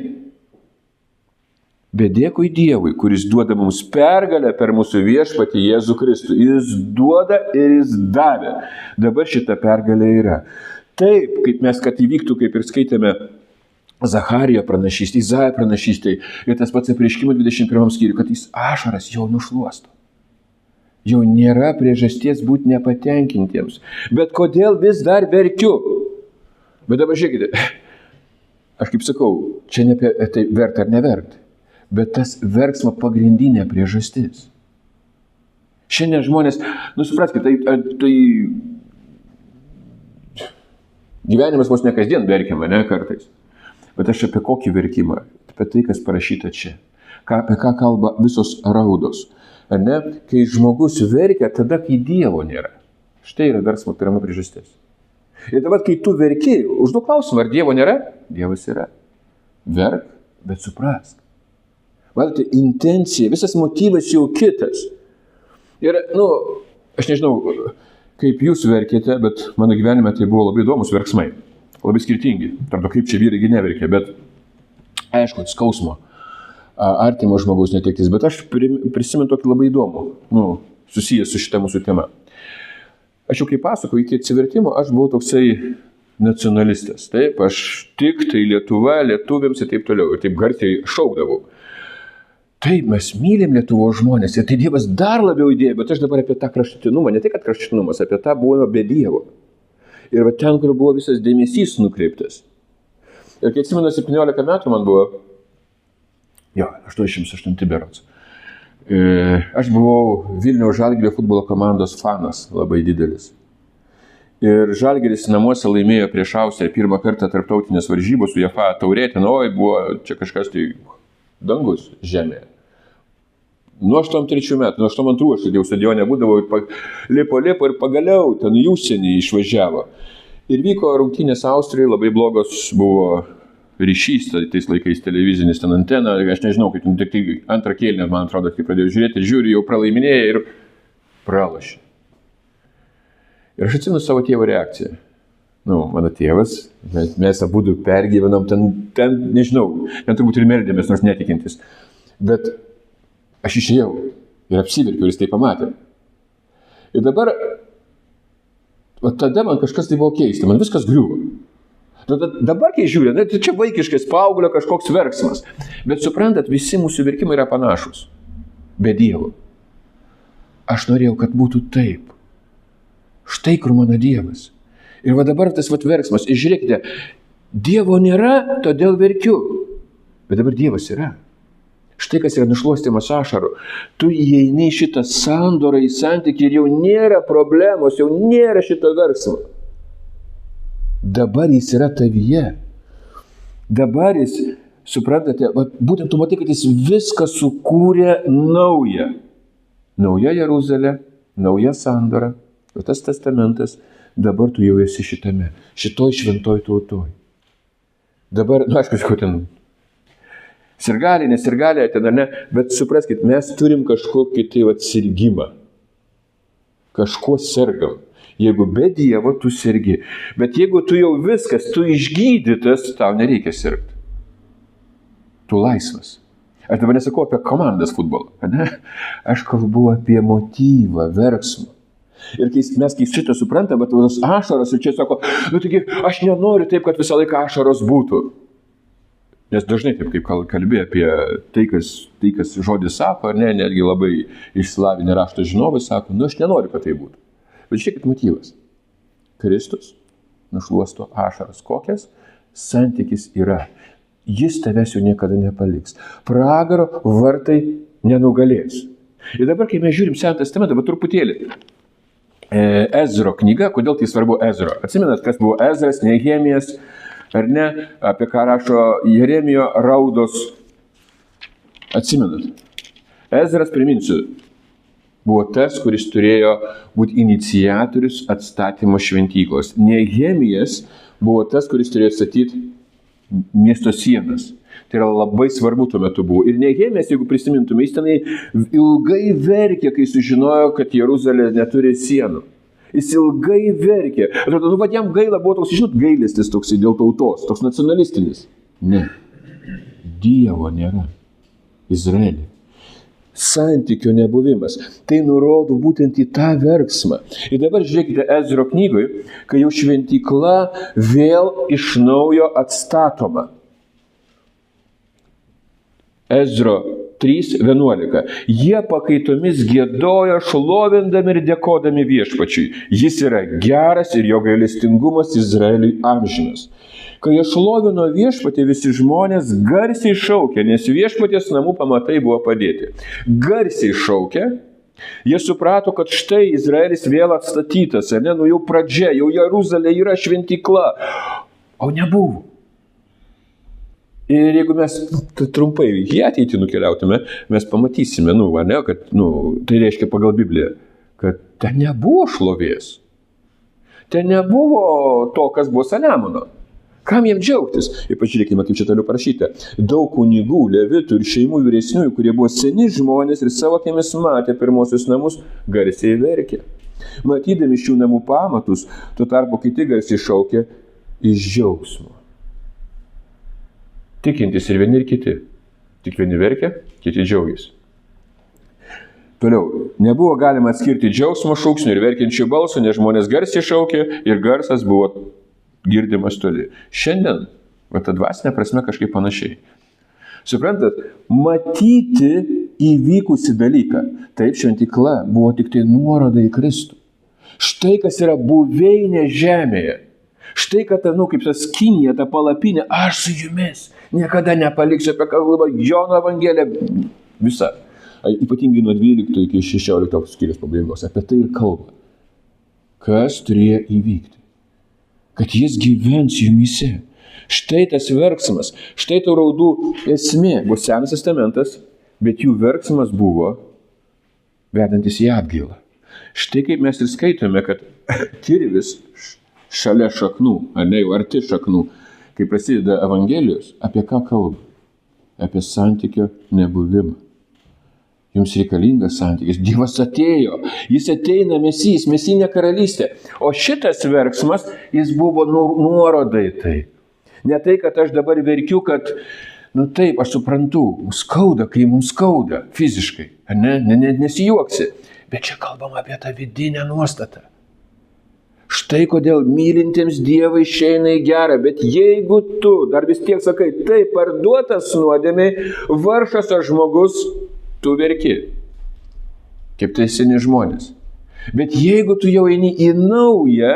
Bet dėkui Dievui, kuris duoda mums pergalę per mūsų viešpatį Jėzų Kristų. Jis duoda ir jis davė. Dabar šita pergalė yra. Taip, kaip mes, kad įvyktų, kaip ir skaitėme Zacharijo pranašystė, Izaijo pranašystė, ir tas pats apreiškimo 21 skyriui, kad jis ašaras jau nušluosto. Jau nėra priežasties būti nepatenkintiems. Bet kodėl vis dar verkiu? Bet dabar žiūrėkite, aš kaip sakau, čia ne apie tai verta ar neverta, bet tas verksmo pagrindinė priežastis. Šiandien žmonės, supraskite, tai gyvenimas mus ne kasdien verkiama, ne kartais. Bet aš apie kokį verkimą? Apie tai, kas parašyta čia. Apie ką kalba visos raudos. Ar ne? Kai žmogus verkia, tada, kai Dievo nėra. Štai yra verksmo pirma priežastis. Ir dabar, kai tu verki, užduok klausimą, ar Dievo nėra? Dievas yra. Verk, bet suprask. Matote, intencija, visas motyvas jau kitas. Ir, aš nežinau, kaip jūs verkėte, bet mano gyvenime tai buvo labai įdomus verksmai. Labai skirtingi. Tarp to, kaip čia vyrai neverkė, bet aišku, skausmo. Artimo žmogaus netektis. Bet aš prisimenu tokį labai įdomų, susijęs su šitą mūsų tema. Aš jau kaip pasakau, iki atsivertimo aš buvau toksai nacionalistas. Taip, aš tik tai Lietuva, lietuviams ir taip toliau. Ir taip garsiai šaukdavau. Taip, mes mylim Lietuvos žmonės ir tai Dievas dar labiau įdėjo, bet aš dabar apie tą kraštutinumą, ne tik kad kraštutinumas, apie tą buvimą be Dievo. Ir va ten, kur buvo visas dėmesys nukreiptas. Ir kai atsimenu, 17 metų man buvo, 88 berods. Aš buvau Vilniaus Žalgirio futbolo komandos fanas, labai didelis. Ir Žalgiris namuose laimėjo prieš Austriją pirmą kartą tarptautinės varžybos su UEFA taurė, buvo čia kažkas tai dangus žemė. Nuo 83 metų, nuo 82 aš jau stadione būdavau ir lipo ir pagaliau ten į užsienį išvažiavo. Ir vyko rungtynės Austrijoje, labai blogos buvo ryšys, tais laikais televizinis ten antena, aš nežinau, kaip tik tai antrą kėlinę, man atrodo, kai pradėjau žiūrėti ir žiūri, jau pralaiminėja ir pralašė. Ir aš atsimenu savo tėvo reakciją. Mano tėvas, mes abudu pergyvenom, ten nežinau, ten turbūt ir meldėmės, nors netikintis. Bet aš išėjau ir apsiverkiau, ir jis tai pamatė. Ir dabar, tada man kažkas tai buvo keista, man viskas griuvo. Dabar, kai žiūrė, tai čia vaikiškas paauglio kažkoks verksmas. Bet suprantat, visi mūsų verkimai yra panašus. Be Dievo. Aš norėjau, kad būtų taip. Štai kur mano Dievas. Ir va dabar tas verksmas. Ir žiūrėkite, Dievo nėra, todėl verkiu. Bet dabar Dievas yra. Štai kas yra nušluostymas ašarų. Tu įeini į šitą sandorą, į santykį ir jau nėra problemos, jau nėra šito verksmo. Dabar jis yra tavyje. Dabar jis, suprantate, būtent tu matai, kad jis viską sukūrė naują. Nauja Jeruzalė, nauja sandora, tas testamentas. Dabar tu jau esi šitame, šitoj šventoj tautoj. Dabar, aišku, ten sirgaliai, nesirgaliai, ten ar ne, bet supraskit, mes turim kažkokį tai sirgimą. Kažkuo sergam. Jeigu be Dievo tu sergi. Bet jeigu tu jau viskas, tu išgydytas, tau nereikia sirgti. Tu laisvas. Aš dabar nesakau apie komandas futbolą, ne? Aš kalbu apie motyvą, verksmą. Ir mes kai šitą suprantam, bet tos ašaros ir čia sako, taigi aš nenoriu taip, kad visą laiką ašaros būtų. Nes dažnai taip kaip kalbė apie tai, kas žodis sako, ar ne, netgi labai išsilavinę rašto žinovai sako, aš nenoriu, kad tai būtų. Bet žiūrėkit motyvas. Kristus nušluosto ašaras. Kokias? Santykis yra. jis tavęs jau niekada nepaliks. Pragaro vartai nenugalės. Ir dabar, kai mes žiūrim Senąjį testamentą, dabar truputėlį. Ezro knyga, kodėl tai svarbu Ezro? Atsimenat, kas buvo Ezras, Nehemijas, ar ne, apie ką rašo Jeremijo raudos. Atsimenat. Ezras, priminsiu, buvo tas, kuris turėjo būti iniciatorius atstatymo šventyklos. Nehemijas buvo tas, kuris turėjo statyti miesto sienas. Tai yra labai svarbu tuo metu buvo. Ir Nehemijas, jeigu prisimintume, jis tenai ilgai verkė, kai sužinojo, kad Jeruzalė neturi sienų. Jis ilgai verkė. Atrodo, nu, jam gaila buvo toks, žinot, gailestis toks dėl tautos, toks nacionalistinis. Ne. Dievo nėra. Izraelį. Santykio nebuvimas. Tai nurodo būtent į tą verksmą. Ir dabar žiūrėkite Ezro knygoje, kai jau šventykla vėl iš naujo atstatoma. Ezro 3:11. Jie pakaitomis giedojo, šlovindami ir dėkodami viešpačiui. Jis yra geras ir jo gailestingumas Izraeliui amžinas. Kai jie šlovino viešpatį, visi žmonės garsiai šaukė, nes viešpaties namų pamatai buvo padėti. Garsiai šaukė, jie suprato, kad štai Izraelis vėl atstatytas, ne, nu jau pradžia, jau Jeruzalė yra šventykla, o nebuvo. Ir jeigu mes trumpai į ateitį nukeliautume, mes pamatysime, kad tai reiškia pagal Bibliją, kad ten nebuvo šlovės. Ten nebuvo to, kas buvo Saliamono. Kam jiems džiaugtis? Ir pažiūrėkime, kaip čia toliau parašyta. Daug kunigų, levitų ir šeimų vyresniųjų, kurie buvo seni žmonės ir savo akimis matė pirmosius namus, garsiai verkė. Matydami šių namų pamatus, tuo tarpu kiti garsiai šaukė iš džiaugsmo. Tikintis ir vieni ir kiti. Tik vieni verkė, kiti džiaugiasi. Toliau, nebuvo galima atskirti džiaugsmo šūksnių ir verkiančių balsų, nes žmonės garsiai šaukė ir garsas buvo girdimas toli. Šiandien, ta dvasinė prasme kažkaip panašiai. Suprantat, matyti įvykusi dalyką. Taip, šventykla buvo tik tai nuoroda į Kristų. Štai kas yra buveinė žemėje. Štai, kad, kaip tas Kinija, ta palapinė, aš su jumis niekada nepaliksiu, apie ką kalba Jono Evangelija, visa. Ypatingai nuo 12 iki 16 skyriaus pabaigos. Apie tai ir kalba. Kas turėjo įvykti? Kad jis gyvens jumyse. Štai tas verksmas, štai tų raudų esmė. Buvo Senas testamentas, bet jų verksmas buvo vedantis į atgailą. Štai kaip mes ir skaitome, kad kirvis šalia šaknų, ne jau arti šaknų, kai prasideda Evangelijos, apie ką kalba? Apie santykio nebuvimą. Jums reikalingas santykis. Dievas atėjo. Jis ateina Mesijas, Mesijinė karalystė. O šitas verksmas, jis buvo nuoroda į tai. Ne tai, kad aš dabar verkiu, kad, taip, aš suprantu, skauda, kai mums skauda fiziškai. Nesijuoksi. Bet čia kalbam apie tą vidinę nuostatą. Štai kodėl mylintiems Dievą išeina į gerą. Bet jeigu tu dar vis tiek sakai, tai parduotas nuodėmei, vargšas ar žmogus, tu verki, kaip tai seni žmonės. Bet jeigu tu jau eini į naują,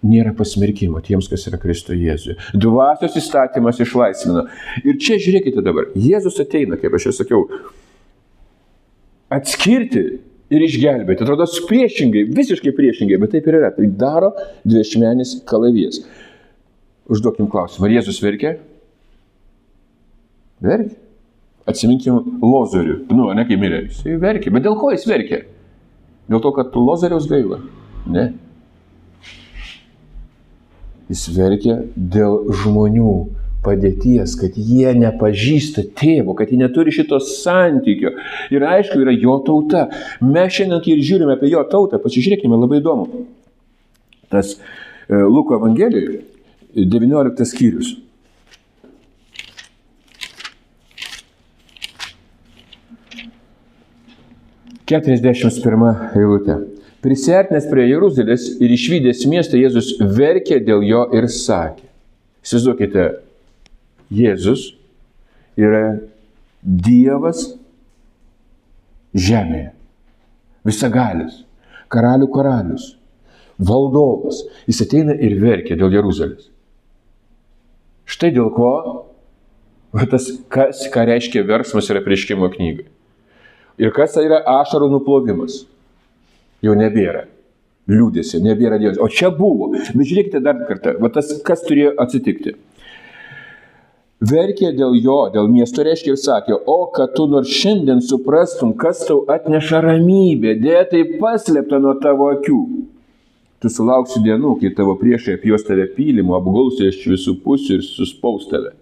nėra pasmerkimo tiems, kas yra Kristo Jėzuje. Dvasios įstatymas išlaisvina. Ir čia žiūrėkite dabar, Jėzus ateina, kaip aš jau sakiau, atskirti ir išgelbėti. Atrodo priešingai, visiškai priešingai, bet taip ir yra. Tai daro dviašmenis kalavijas. Užduokim klausimą, ar Jėzus verkė? Verkė? Atsiminkim Lozorių. Kai mirė. Jis verkė. Bet dėl ko jis verkė? Dėl to, kad Lozoriaus gaila? Ne. Jis verkė dėl žmonių padėties, kad jie nepažįsta tėvo, kad jie neturi šito santykio. Ir aišku, yra jo tauta. Mes šiandien, kai ir žiūrime apie jo tautą, pasižiūrėkime, labai įdomu. Tas Luko Evangelijoje, 19 skyrius. 41 eilutė. Prisiartinęs prie Jeruzalės ir išvydęs miestą, Jėzus verkė dėl jo ir sakė. Įsivaizduokite, Jėzus yra Dievas žemėje. Visagalis, karalių karalius, valdovas. Jis ateina ir verkia dėl Jeruzalės. Štai dėl ko ką reiškia verksmas yra Apreiškimo knygai. Ir kas yra ašarų nuplovimas. Jau nebėra. Liūdėsi, nebėra Dievas. O čia buvo. Bet žiūrėkite dar kartą. Va tas, kas turėjo atsitikti. Verkė dėl jo, dėl miesto reiškia ir sakė, o kad tu nors šiandien suprastum, kas tau atneša ramybę, dėja tai paslėpta nuo tavo akių. Tu sulauksi dienų, kai tavo priešai apjuos tave pylimu, apguls iš visų pusių ir suspaus tave.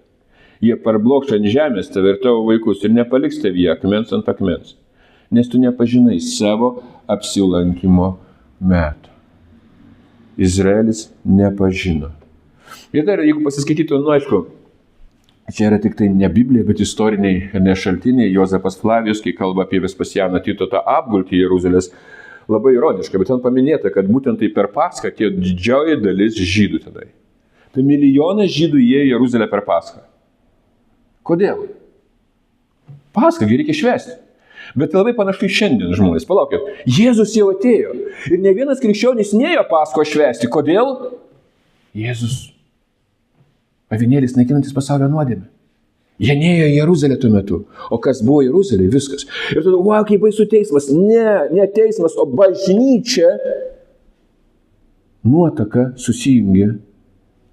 Jie parblokš ant žemės tave ir tavo vaikus ir nepaliks tavyje akmens ant akmens, nes tu nepažinai savo apsilankimo metų. Izraelis nepažino. Ir dar, jeigu pasiskaitytų, aišku, čia yra tik tai ne Biblija, bet istoriniai šaltiniai. Jozapas Flavijus, kai kalba apie Vespasianą Tito tą apgultį Jeruzalės, labai ironiška, bet ten paminėta, kad būtent tai per Paschą atėjo didžioji dalis žydų tenai. Tai milijonas žydų įėjo į Jeruzalę per Paschą. Kodėl? Paschą reikia švęsti. Bet labai panašu į šiandien žmonės. Palaukit, Jėzus jau atėjo. Ir ne vienas krikščionis nėjo Paschos švęsti. Kodėl? Jėzus, avinėlis naikinantis pasaulio nuodėmę. Jie nėjo į Jeruzalę tuo metu. O kas buvo Jeruzalė? Viskas. Ir tada, wow, kaip baisu teismas. Ne teismas, o bažnyčia nuotaka susijungė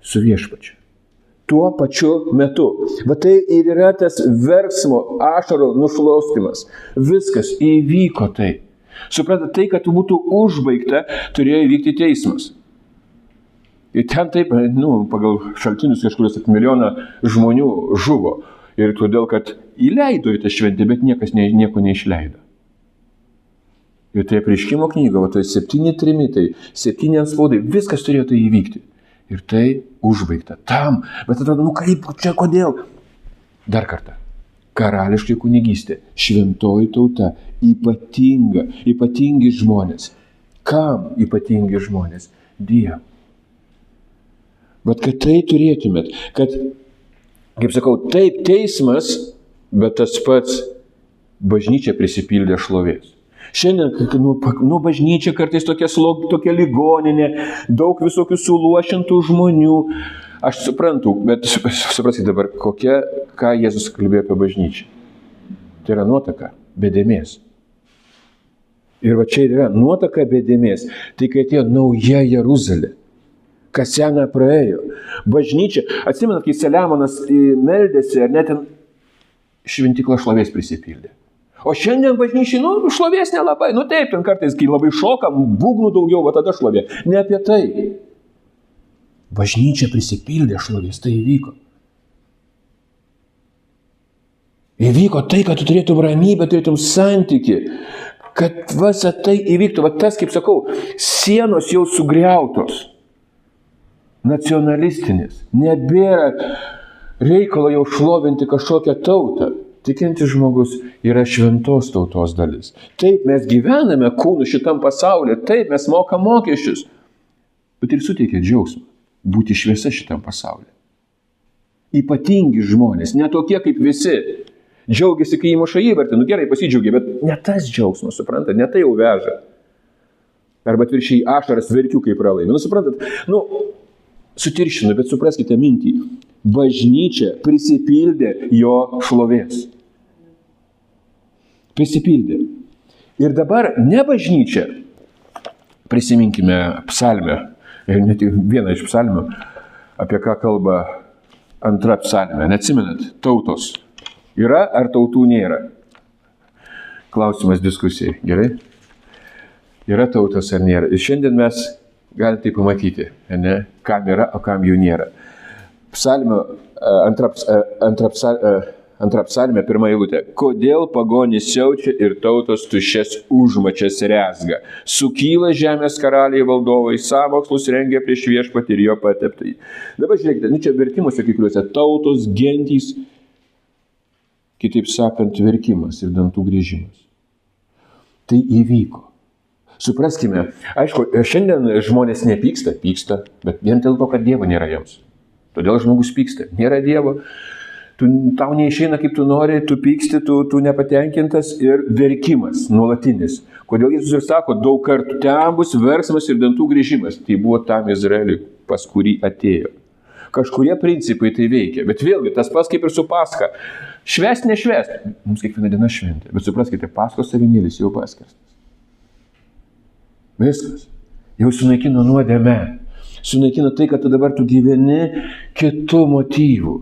su Viešpačiu. Tuo pačiu metu. Bet tai ir yra tas verksmo, ašarų nušluostymas. Viskas įvyko tai. Suprantate, tai, kad būtų užbaigta, turėjo įvykti teismas. Ir ten taip, pagal šaltinius kažkuris 1 milijoną žmonių žuvo. Ir todėl, kad įleido į tą šventę, bet niekas nieko neišleido. Ir tai Apreiškimo knyga, tai 7 trimitai, 7 antspaudai, viskas turėjo tai įvykti. Ir tai užbaigta. Tam. Bet atrodo, kaip, čia kodėl? Dar kartą. Karališkai kunigystė, šventoji tauta, ypatingi žmonės. Kam ypatingi žmonės? Dievui. Bet kad tai turėtumėt, kad, kaip sakau, taip teismas, bet tas pats bažnyčia prisipildė šlovės. Šiandien, bažnyčia kartais tokia ligoninė, daug visokių suluošintų žmonių. Aš suprantu, bet supraskite dabar, ką Jėzus kalbėjo apie bažnyčią. Tai yra nuotaka be dėmės. Ir va čia yra nuotaka be dėmės. Tai kai atėjo nauja Jeruzalė. Kas seną praėjo. Bažnyčia, atsimenat, kai Saliamonas meldėsi, ar net ten šventykla šlovės prisipildė. O šiandien bažnyčiai, šlovės nelabai. Taip, ten kartais, kai labai šokam, būgnų daugiau, va tada šlovė. Ne apie tai. Bažnyčia prisipildė šlovės, tai įvyko. Įvyko tai, kad tu turėtum ramybę, turėtum santykį. Kad visa tai įvyktų. Va tas, kaip sakau, sienos jau sugriautos. Nacionalistinis. Nebėra reikalo jau šlovinti kažkokią tautą. Tikintis žmogus yra šventos tautos dalis. Taip, mes gyvename kūnų šitam pasaulyje, taip, mes mokam mokesčius, bet ir suteikia džiaugsmą būti šviesa šitam pasaulyje. Ypatingi žmonės, ne tokie kaip visi. Džiaugiasi, kai įmuša įvartį, gerai pasidžiaugia, bet ne tas džiaugsmas, suprantat, ne tai jau veža. Arba atvirkščiai ašaras verkiu, kai pralaimi. Suprantat, sutiršinu, bet supraskite mintį. Bažnyčia prisipildė jo šlovės. Prisipildė. Ir dabar ne bažnyčia, prisiminkime psalmę, ir net vieną iš psalmių, apie ką kalba antra psalmė. Neatsimenat, tautos yra ar tautų nėra? Klausimas diskusijai, gerai? Yra tautos ar nėra? Ir šiandien mes galime tai pamatyti, ne? Kam yra, o kam jų nėra. Psalmio, antra psalmė, pirma eilutė. Kodėl pagonys siaučia ir tautos tuščias užmačias rezga? Sukyla žemės karaliai valdovai, sąmokslus rengia prieš Viešpatį ir jo pateptai. Dabar žiūrėkite, čia vertimuose kai kuriuose tautos, gentys, kitaip sakant, verkimas ir dantų grįžimas. Tai įvyko. Supraskime, aišku, šiandien žmonės nepyksta, bet vien dėl to, kad Dievo nėra jiems. Todėl žmogus pyksta. Nėra Dievo, tau neišeina kaip tu nori, tu pyksti, tu nepatenkintas ir verkimas nuolatinis. Kodėl Jėzus ir sako, daug kartų ten bus versmas ir dantų grįžimas. Tai buvo tam Izraeliui, pas kurį atėjo. kažkurie principai tai veikia. Bet vėlgi, tas pats kaip ir su Pascha. Švęst, nešvęst. Mums kiekviena diena šventė. Bet supraskite, Paschos avinėlis jau paskirstas. Viskas. Jau sunaikino nuodėmę. Sunaikino tai, kad dabar tu gyveni kitų motyvų.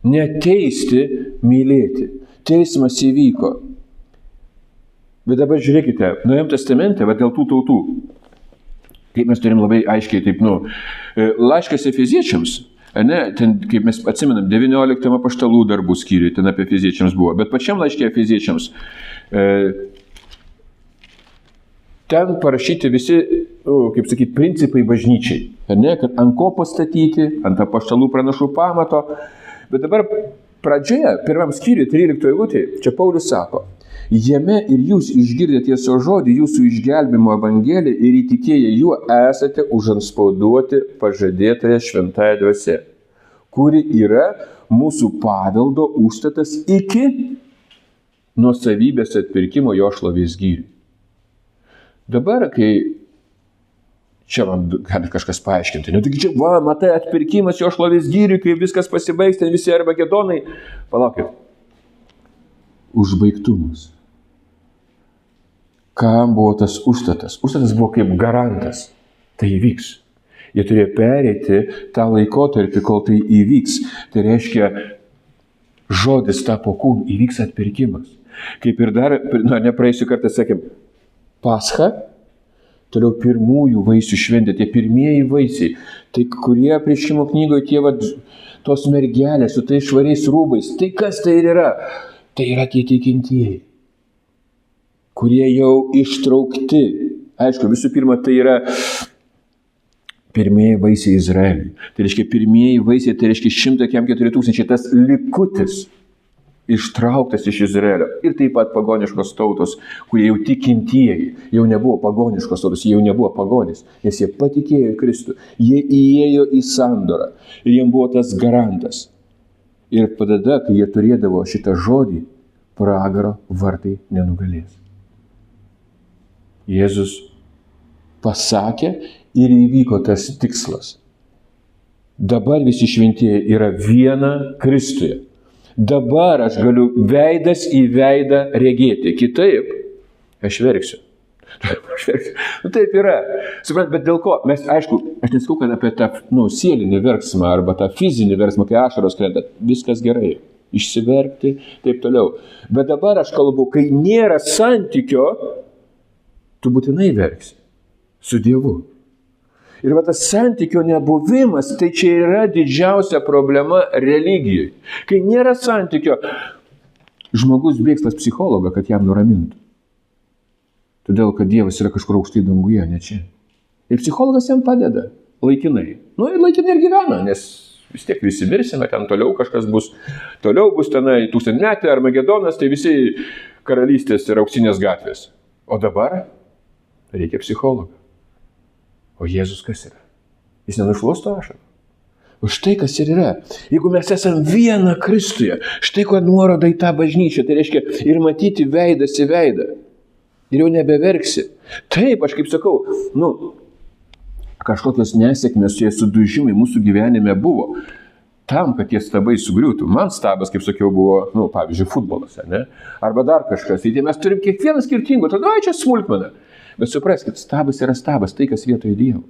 Neteisti, mylėti. Teismas įvyko. Bet dabar žiūrėkite, Naujam testamente, dėl tų tautų, kaip mes turim labai aiškiai, taip, laiškas Efeziečiams, ne, ten, kaip mes atsimenam, 19 apaštalų darbų skyriui, ten apie Efeziečiams buvo, bet pačiam laiške Efeziečiams, ten parašyti visi, kaip sakyti, principai bažnyčiai, ne, kad ant ko pastatyti, ant apaštalų pranašų pamato, bet dabar pradžioje, pirmam skyriui, 13 eilutėje, čia Paulius sako, jame ir jūs išgirdę tiesos žodį, jūsų išgelbimo evangeliją ir įtikėję juo esate užantspauduoti pažadėtąją šventąją dvasią, kuri yra mūsų paveldo užstatas iki nuosavybės atpirkimo jo šlovės gyriui. Dabar, kai čia man gali kažkas paaiškinti, tik čia, matai, atpirkimas jo šlovės gyriui, kai viskas pasibaigs, ten visi armagedonai, palaukit, užbaigtumas. Kam buvo tas užstatas? Užstatas buvo kaip garantas. Tai įvyks. Jie turėjo pereiti tą laikotarpį, kol tai įvyks. Tai reiškia, žodis tapo kūnu, įvyks atpirkimas. Kaip ir dar, nepraeisiu kartą sakėm, Pascha, toliau pirmųjų vaisių šventė, tie pirmieji vaisiai. Tai kurie Apreiškimo knygoje tie tos mergelės su tais švariais rūbais. Tai kas tai ir yra? Tai yra tie tikintieji, kurie jau ištraukti. Aišku, visų pirma, tai yra pirmieji vaisiai Izraeliui. Tai reiškia, pirmieji vaisiai, tai reiškia 104 000, tas likutis ištrauktas iš Izraelio. Ir taip pat pagoniškos tautos, kurie jau tikintieji, jau nebuvo pagoniškos tautos, jie jau nebuvo pagonys, nes jie patikėjo į Kristų, jie įėjo į sandorą ir jiems buvo tas garantas. Ir tada, kai jie turėdavo šitą žodį, pragaro vartai nenugalės. Jėzus pasakė ir įvyko tas tikslas. Dabar visi šventieji yra viena Kristuje. Dabar aš galiu veidas į veidą regėti. Kitaip, aš verksiu. Taip yra. Suprantat, bet dėl ko? Mes, aišku, aš nesakau, kad apie tą sielinį verksmą arba tą fizinį verksmą, kai ašaros krenta, viskas gerai. Išsiverkti, taip toliau. Bet dabar aš kalbu, kai nėra santykio, tu būtinai verksi su Dievu. Ir tas santykio nebuvimas, tai čia yra didžiausia problema religijai. Kai nėra santykio, žmogus bėgs pas psichologą, kad jam nuramintų. Todėl, kad Dievas yra kažkur aukštai danguje, ne čia. Ir psichologas jam padeda, laikinai. Ir laikinai ir gyvena, nes vis tiek visi mirsime, ten toliau kažkas bus. Toliau bus tenai tūkstantmetė, Armagedonas, tai visi karalystės ir auksinės gatvės. O dabar reikia psichologą. O Jėzus kas yra? Jis nenušluosto ašarų. O štai kas ir yra. Jeigu mes esam viena Kristuje, štai ko nuoroda į tą bažnyčią, tai reiškia ir matyti veidas į veidą. Ir jau nebeverksi. Taip, aš kaip sakau, kažkokios nesėkmės, tie sudužimai mūsų gyvenime buvo. Tam, kad tie stabai sugriūtų. Man stabas, kaip sakiau, buvo, pavyzdžiui, futbolas, ne? Arba dar kažkas. Tai mes turim kiekvieną skirtingų, tada čia smulkmena. Bet supraskit, stabas yra stabas, tai kas vietoje Dievo.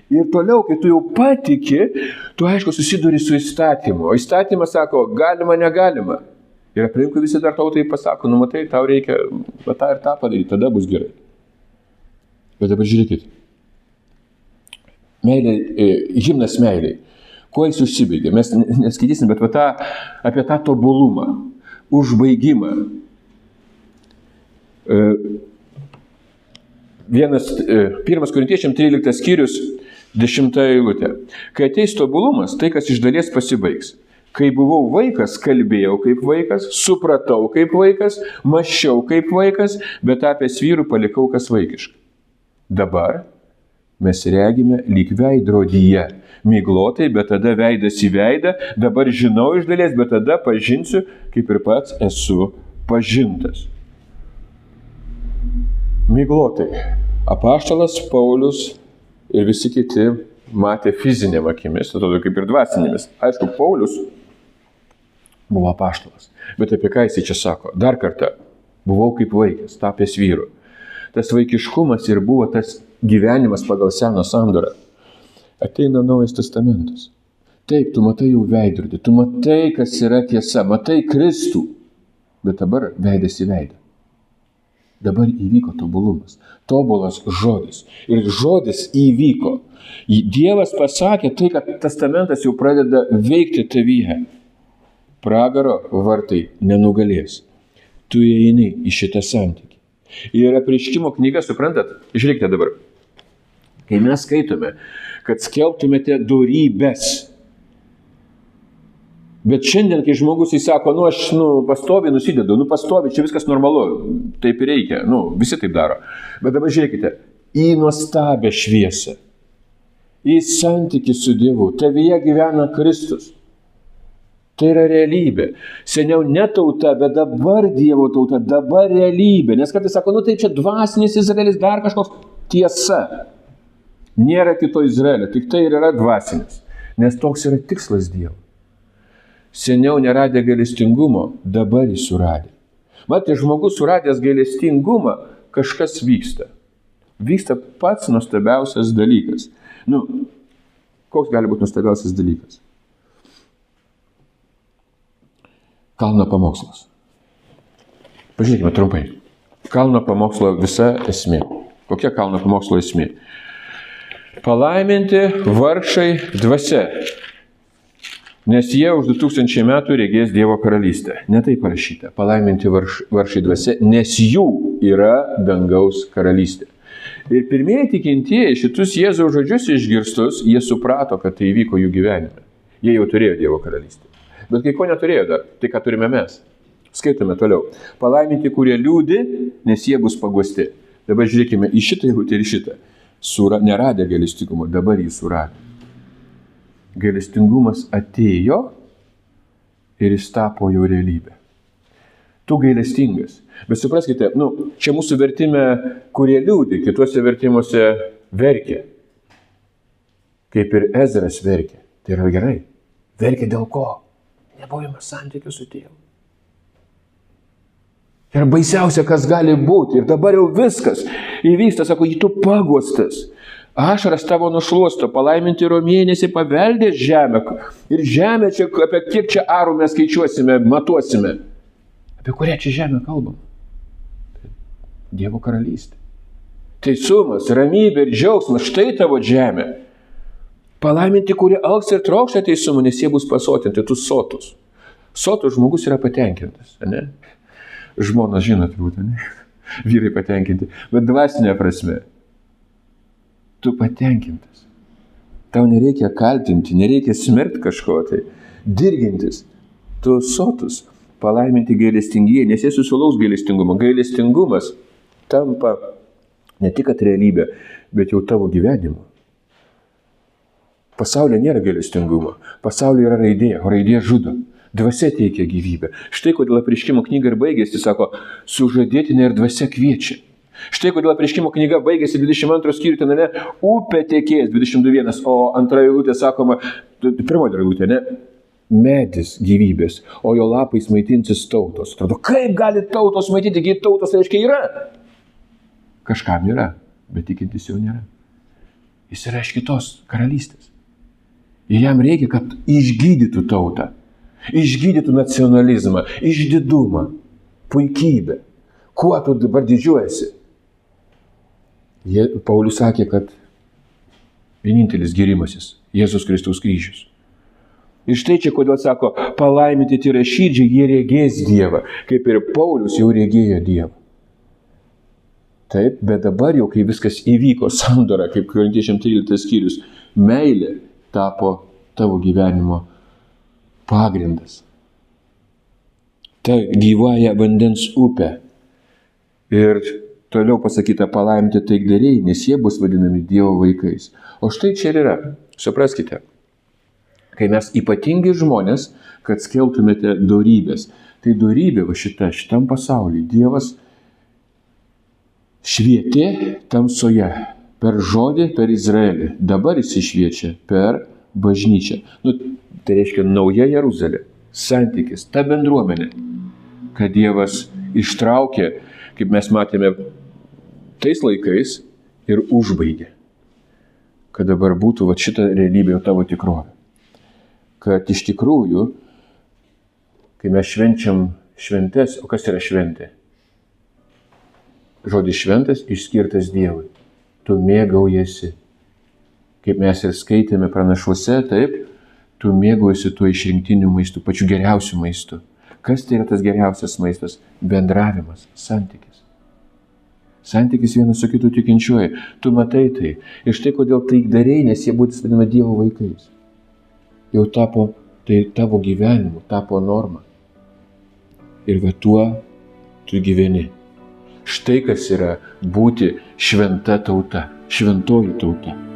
Ir toliau, kai tu jau patiki, tu aišku susiduri su įstatymu. O įstatymas sako, galima, negalima. Ir aplinkui visi dar tautai pasako, matai, tau reikia tą ir tą padaryti, tada bus gerai. Bet dabar žiūrėkit. Meilė, himnas meiliai. Kuo jis užsibaigė? Mes neskaitysim, bet apie tą tobulumą, užbaigimą. Pirmas Korintiečiams 13 skyrius, 10 eilutė. Kai ateis tobulumas, tai kas iš dalies pasibaigs. Kai buvau vaikas, kalbėjau kaip vaikas, supratau kaip vaikas, mąsčiau kaip vaikas, bet tapęs vyrų palikau kas vaikiška. Dabar mes regime lyg veidrodyje, miglotai, bet tada veidas į veidą, dabar žinau iš dalies, bet tada pažinsiu, kaip ir pats esu pažintas. Miglotai. Apaštalas Paulius ir visi kiti matė fizinėm akimis, atrodo kaip ir dvasinėmis. Aišku, Paulius buvo apaštalas. Bet apie ką jis čia sako? Dar kartą, buvau kaip vaikas, tapęs vyru. Tas vaikiškumas ir buvo tas gyvenimas pagal seną sandorą. Ateina Naujas testamentas. Taip, tu matai jau veidrodį, tu matai, kas yra tiesa, matai Kristų. Bet dabar veidas į veidą. Dabar įvyko tobulumas. Tobulas žodis. Ir žodis įvyko. Dievas pasakė tai, kad testamentas jau pradeda veikti tavyje. Pragaro vartai nenugalės. Tu įeini į šitą santykį. Ir Apreiškimo knyga, suprantat, žiūrėkite dabar. Kai mes skaitome, kad skelbtumėte dorybes. Bet šiandien, kai žmogus įsako, aš pastoviai nusidedu, pastoviai, čia viskas normalu, taip ir reikia, visi taip daro. Bet dabar žiūrėkite, į nuostabią šviesą, į santykį su Dievu, tavyje gyvena Kristus. Tai yra realybė. Seniau ne tauta, bet dabar Dievo tauta, dabar realybė. Nes kartais sako, tai čia dvasinis Izraelis, dar kažkoks tiesa. Nėra kito Izraelio, tik tai ir yra dvasinis. Nes toks yra tikslas Dievo. Seniau neradė gailestingumo, dabar jis suradė. Matė, žmogus suradęs gailestingumą, kažkas vyksta. Vyksta pats nuostabiausias dalykas. Koks gali būti nuostabiausias dalykas? Kalno pamokslas. Pažiūrėkime trumpai. Kalno pamokslo visa esmė. Kokia kalno pamokslo esmė? Palaiminti vargšai dvasia, nes jie už 2000 metų regės Dievo karalystę. Ne taip parašyta. Palaiminti vargšai dvasia, nes jų yra dangaus karalystė. Ir pirmieji tikintieji šitus Jėzaus žodžius išgirstus, jie suprato, kad tai įvyko jų gyvenime. Jie jau turėjo Dievo karalystę. Bet kai ko neturėjo dar, tai ką turime mes. Skaitome toliau. Palaiminti, kurie liūdi, nes jie bus paguosti. Dabar žiūrėkime į šitą eilutę ir šitą. Neradė gailestingumo, dabar jį suradė. Gailestingumas atėjo ir jis tapo jau realybė. Tu gailestingas. Bet supraskite, čia mūsų vertime, kurie liūdi, kituose vertimuose verkia. Kaip ir Ezras verkia. Tai yra gerai. Verkia dėl ko? Nebuvimas santykių su Dievu. Ir baisiausia, kas gali būti. Ir dabar jau viskas įvyksta, sako, tu paguostas. Ašaras tavo nušluosto, palaiminti romėnėsi paveldės žemę. Ir žemė čia, apie kiek čia arų mes skaičiuosime, matuosime. Apie kurią čia žemę kalbam? Dievo karalystė. Teisumas, ramybė ir džiaugsmas, štai tavo žemė. Palaiminti, kurie augs ir trokšta teisumą, nes jie bus pasotinti, tu sotus. Sotus žmogus yra patenkintas, ne? Žmonas žino turbūt, ne? Vyrai patenkinti. Bet dvasinė prasme. Tu patenkintas. Tau nereikia kaltinti, nereikia smerkti kažko tai. Dirgintis. Tu sotus. Palaiminti gailestingieji, nes jie susilauks gailestingumą. Gailestingumas tampa ne tik kad realybė, bet jau tavo gyvenimu. Pasaulyje nėra gailestingumo. Pasaulyje yra raidė, o raidė žudo. Dvasia teikia gyvybę. Štai kodėl Apreiškimo knyga ir baigėsi, sako, sužadėtinė ir dvasia kviečia. Štai kodėl Apreiškimo knyga baigėsi 22 skyrių tenale, upė tekės 22.1, o antra eilutė sakoma, pirmoji eilutė, ne? Medis gyvybės, o jo lapais maitinsis tautos. Atrodo, kaip gali tautos maitinti, kai tautos reiškia yra? Kažkam yra, bet tikintis jau nėra. Jis yra iš kitos karalystės. Ir jam reikia, kad išgydytų tautą. Išgydytų nacionalizmą, išdidumą, puikybę. Kuo tu dabar didžiuojasi? Paulius sakė, kad vienintelis gyrimasis – Jėzus Kristaus kryžius. Ir štai čia kodėl sako, palaiminti tyraširdžiai, jie regės Dievą, kaip ir Paulius jau regėjo Dievą. Taip, bet dabar jau, kai viskas įvyko, sandora, kaip Korintiečiam 13 skyrius, meilė tapo tavo gyvenimo pagrindas. Ta gyvąja vandens upė. Ir toliau pasakyta palaiminti taikdariai, nes jie bus vadinami Dievo vaikais. O štai čia ir yra. Supraskite, kai mes ypatingi žmonės, kad skelbtumėte dorybės, tai dorybė va šitam pasaulyje. Dievas švietė tamsoje. per žodį, per Izraelį. Dabar jis išviečia per bažnyčią. Tai reiškia nauja Jeruzalė, santykis, ta bendruomenė, kad Dievas ištraukė, kaip mes matėme tais laikais, ir užbaigė. Kad dabar būtų šita realybė jau tavo tikrovė. Kad iš tikrųjų, kai mes švenčiam šventes, o kas yra šventė? Žodis šventas išskirtas Dievui. Tu mėgaujasi. Kaip mes ir skaitėme pranašuose, taip, tu mėgaujasi tuo išrinktiniu maistu, pačiu geriausiu maistu. Kas tai yra tas geriausias maistas? Bendravimas, santykis. Santykis vienas su kitu tikinčiuoju. Tu matai tai. Ir štai kodėl taikdariai, nes jie būtų vadinami Dievo vaikais. Jau tapo tai tavo gyvenimu, tapo norma. Ir va tuo tu gyveni. Štai kas yra būti šventa tauta, šventoji tauta.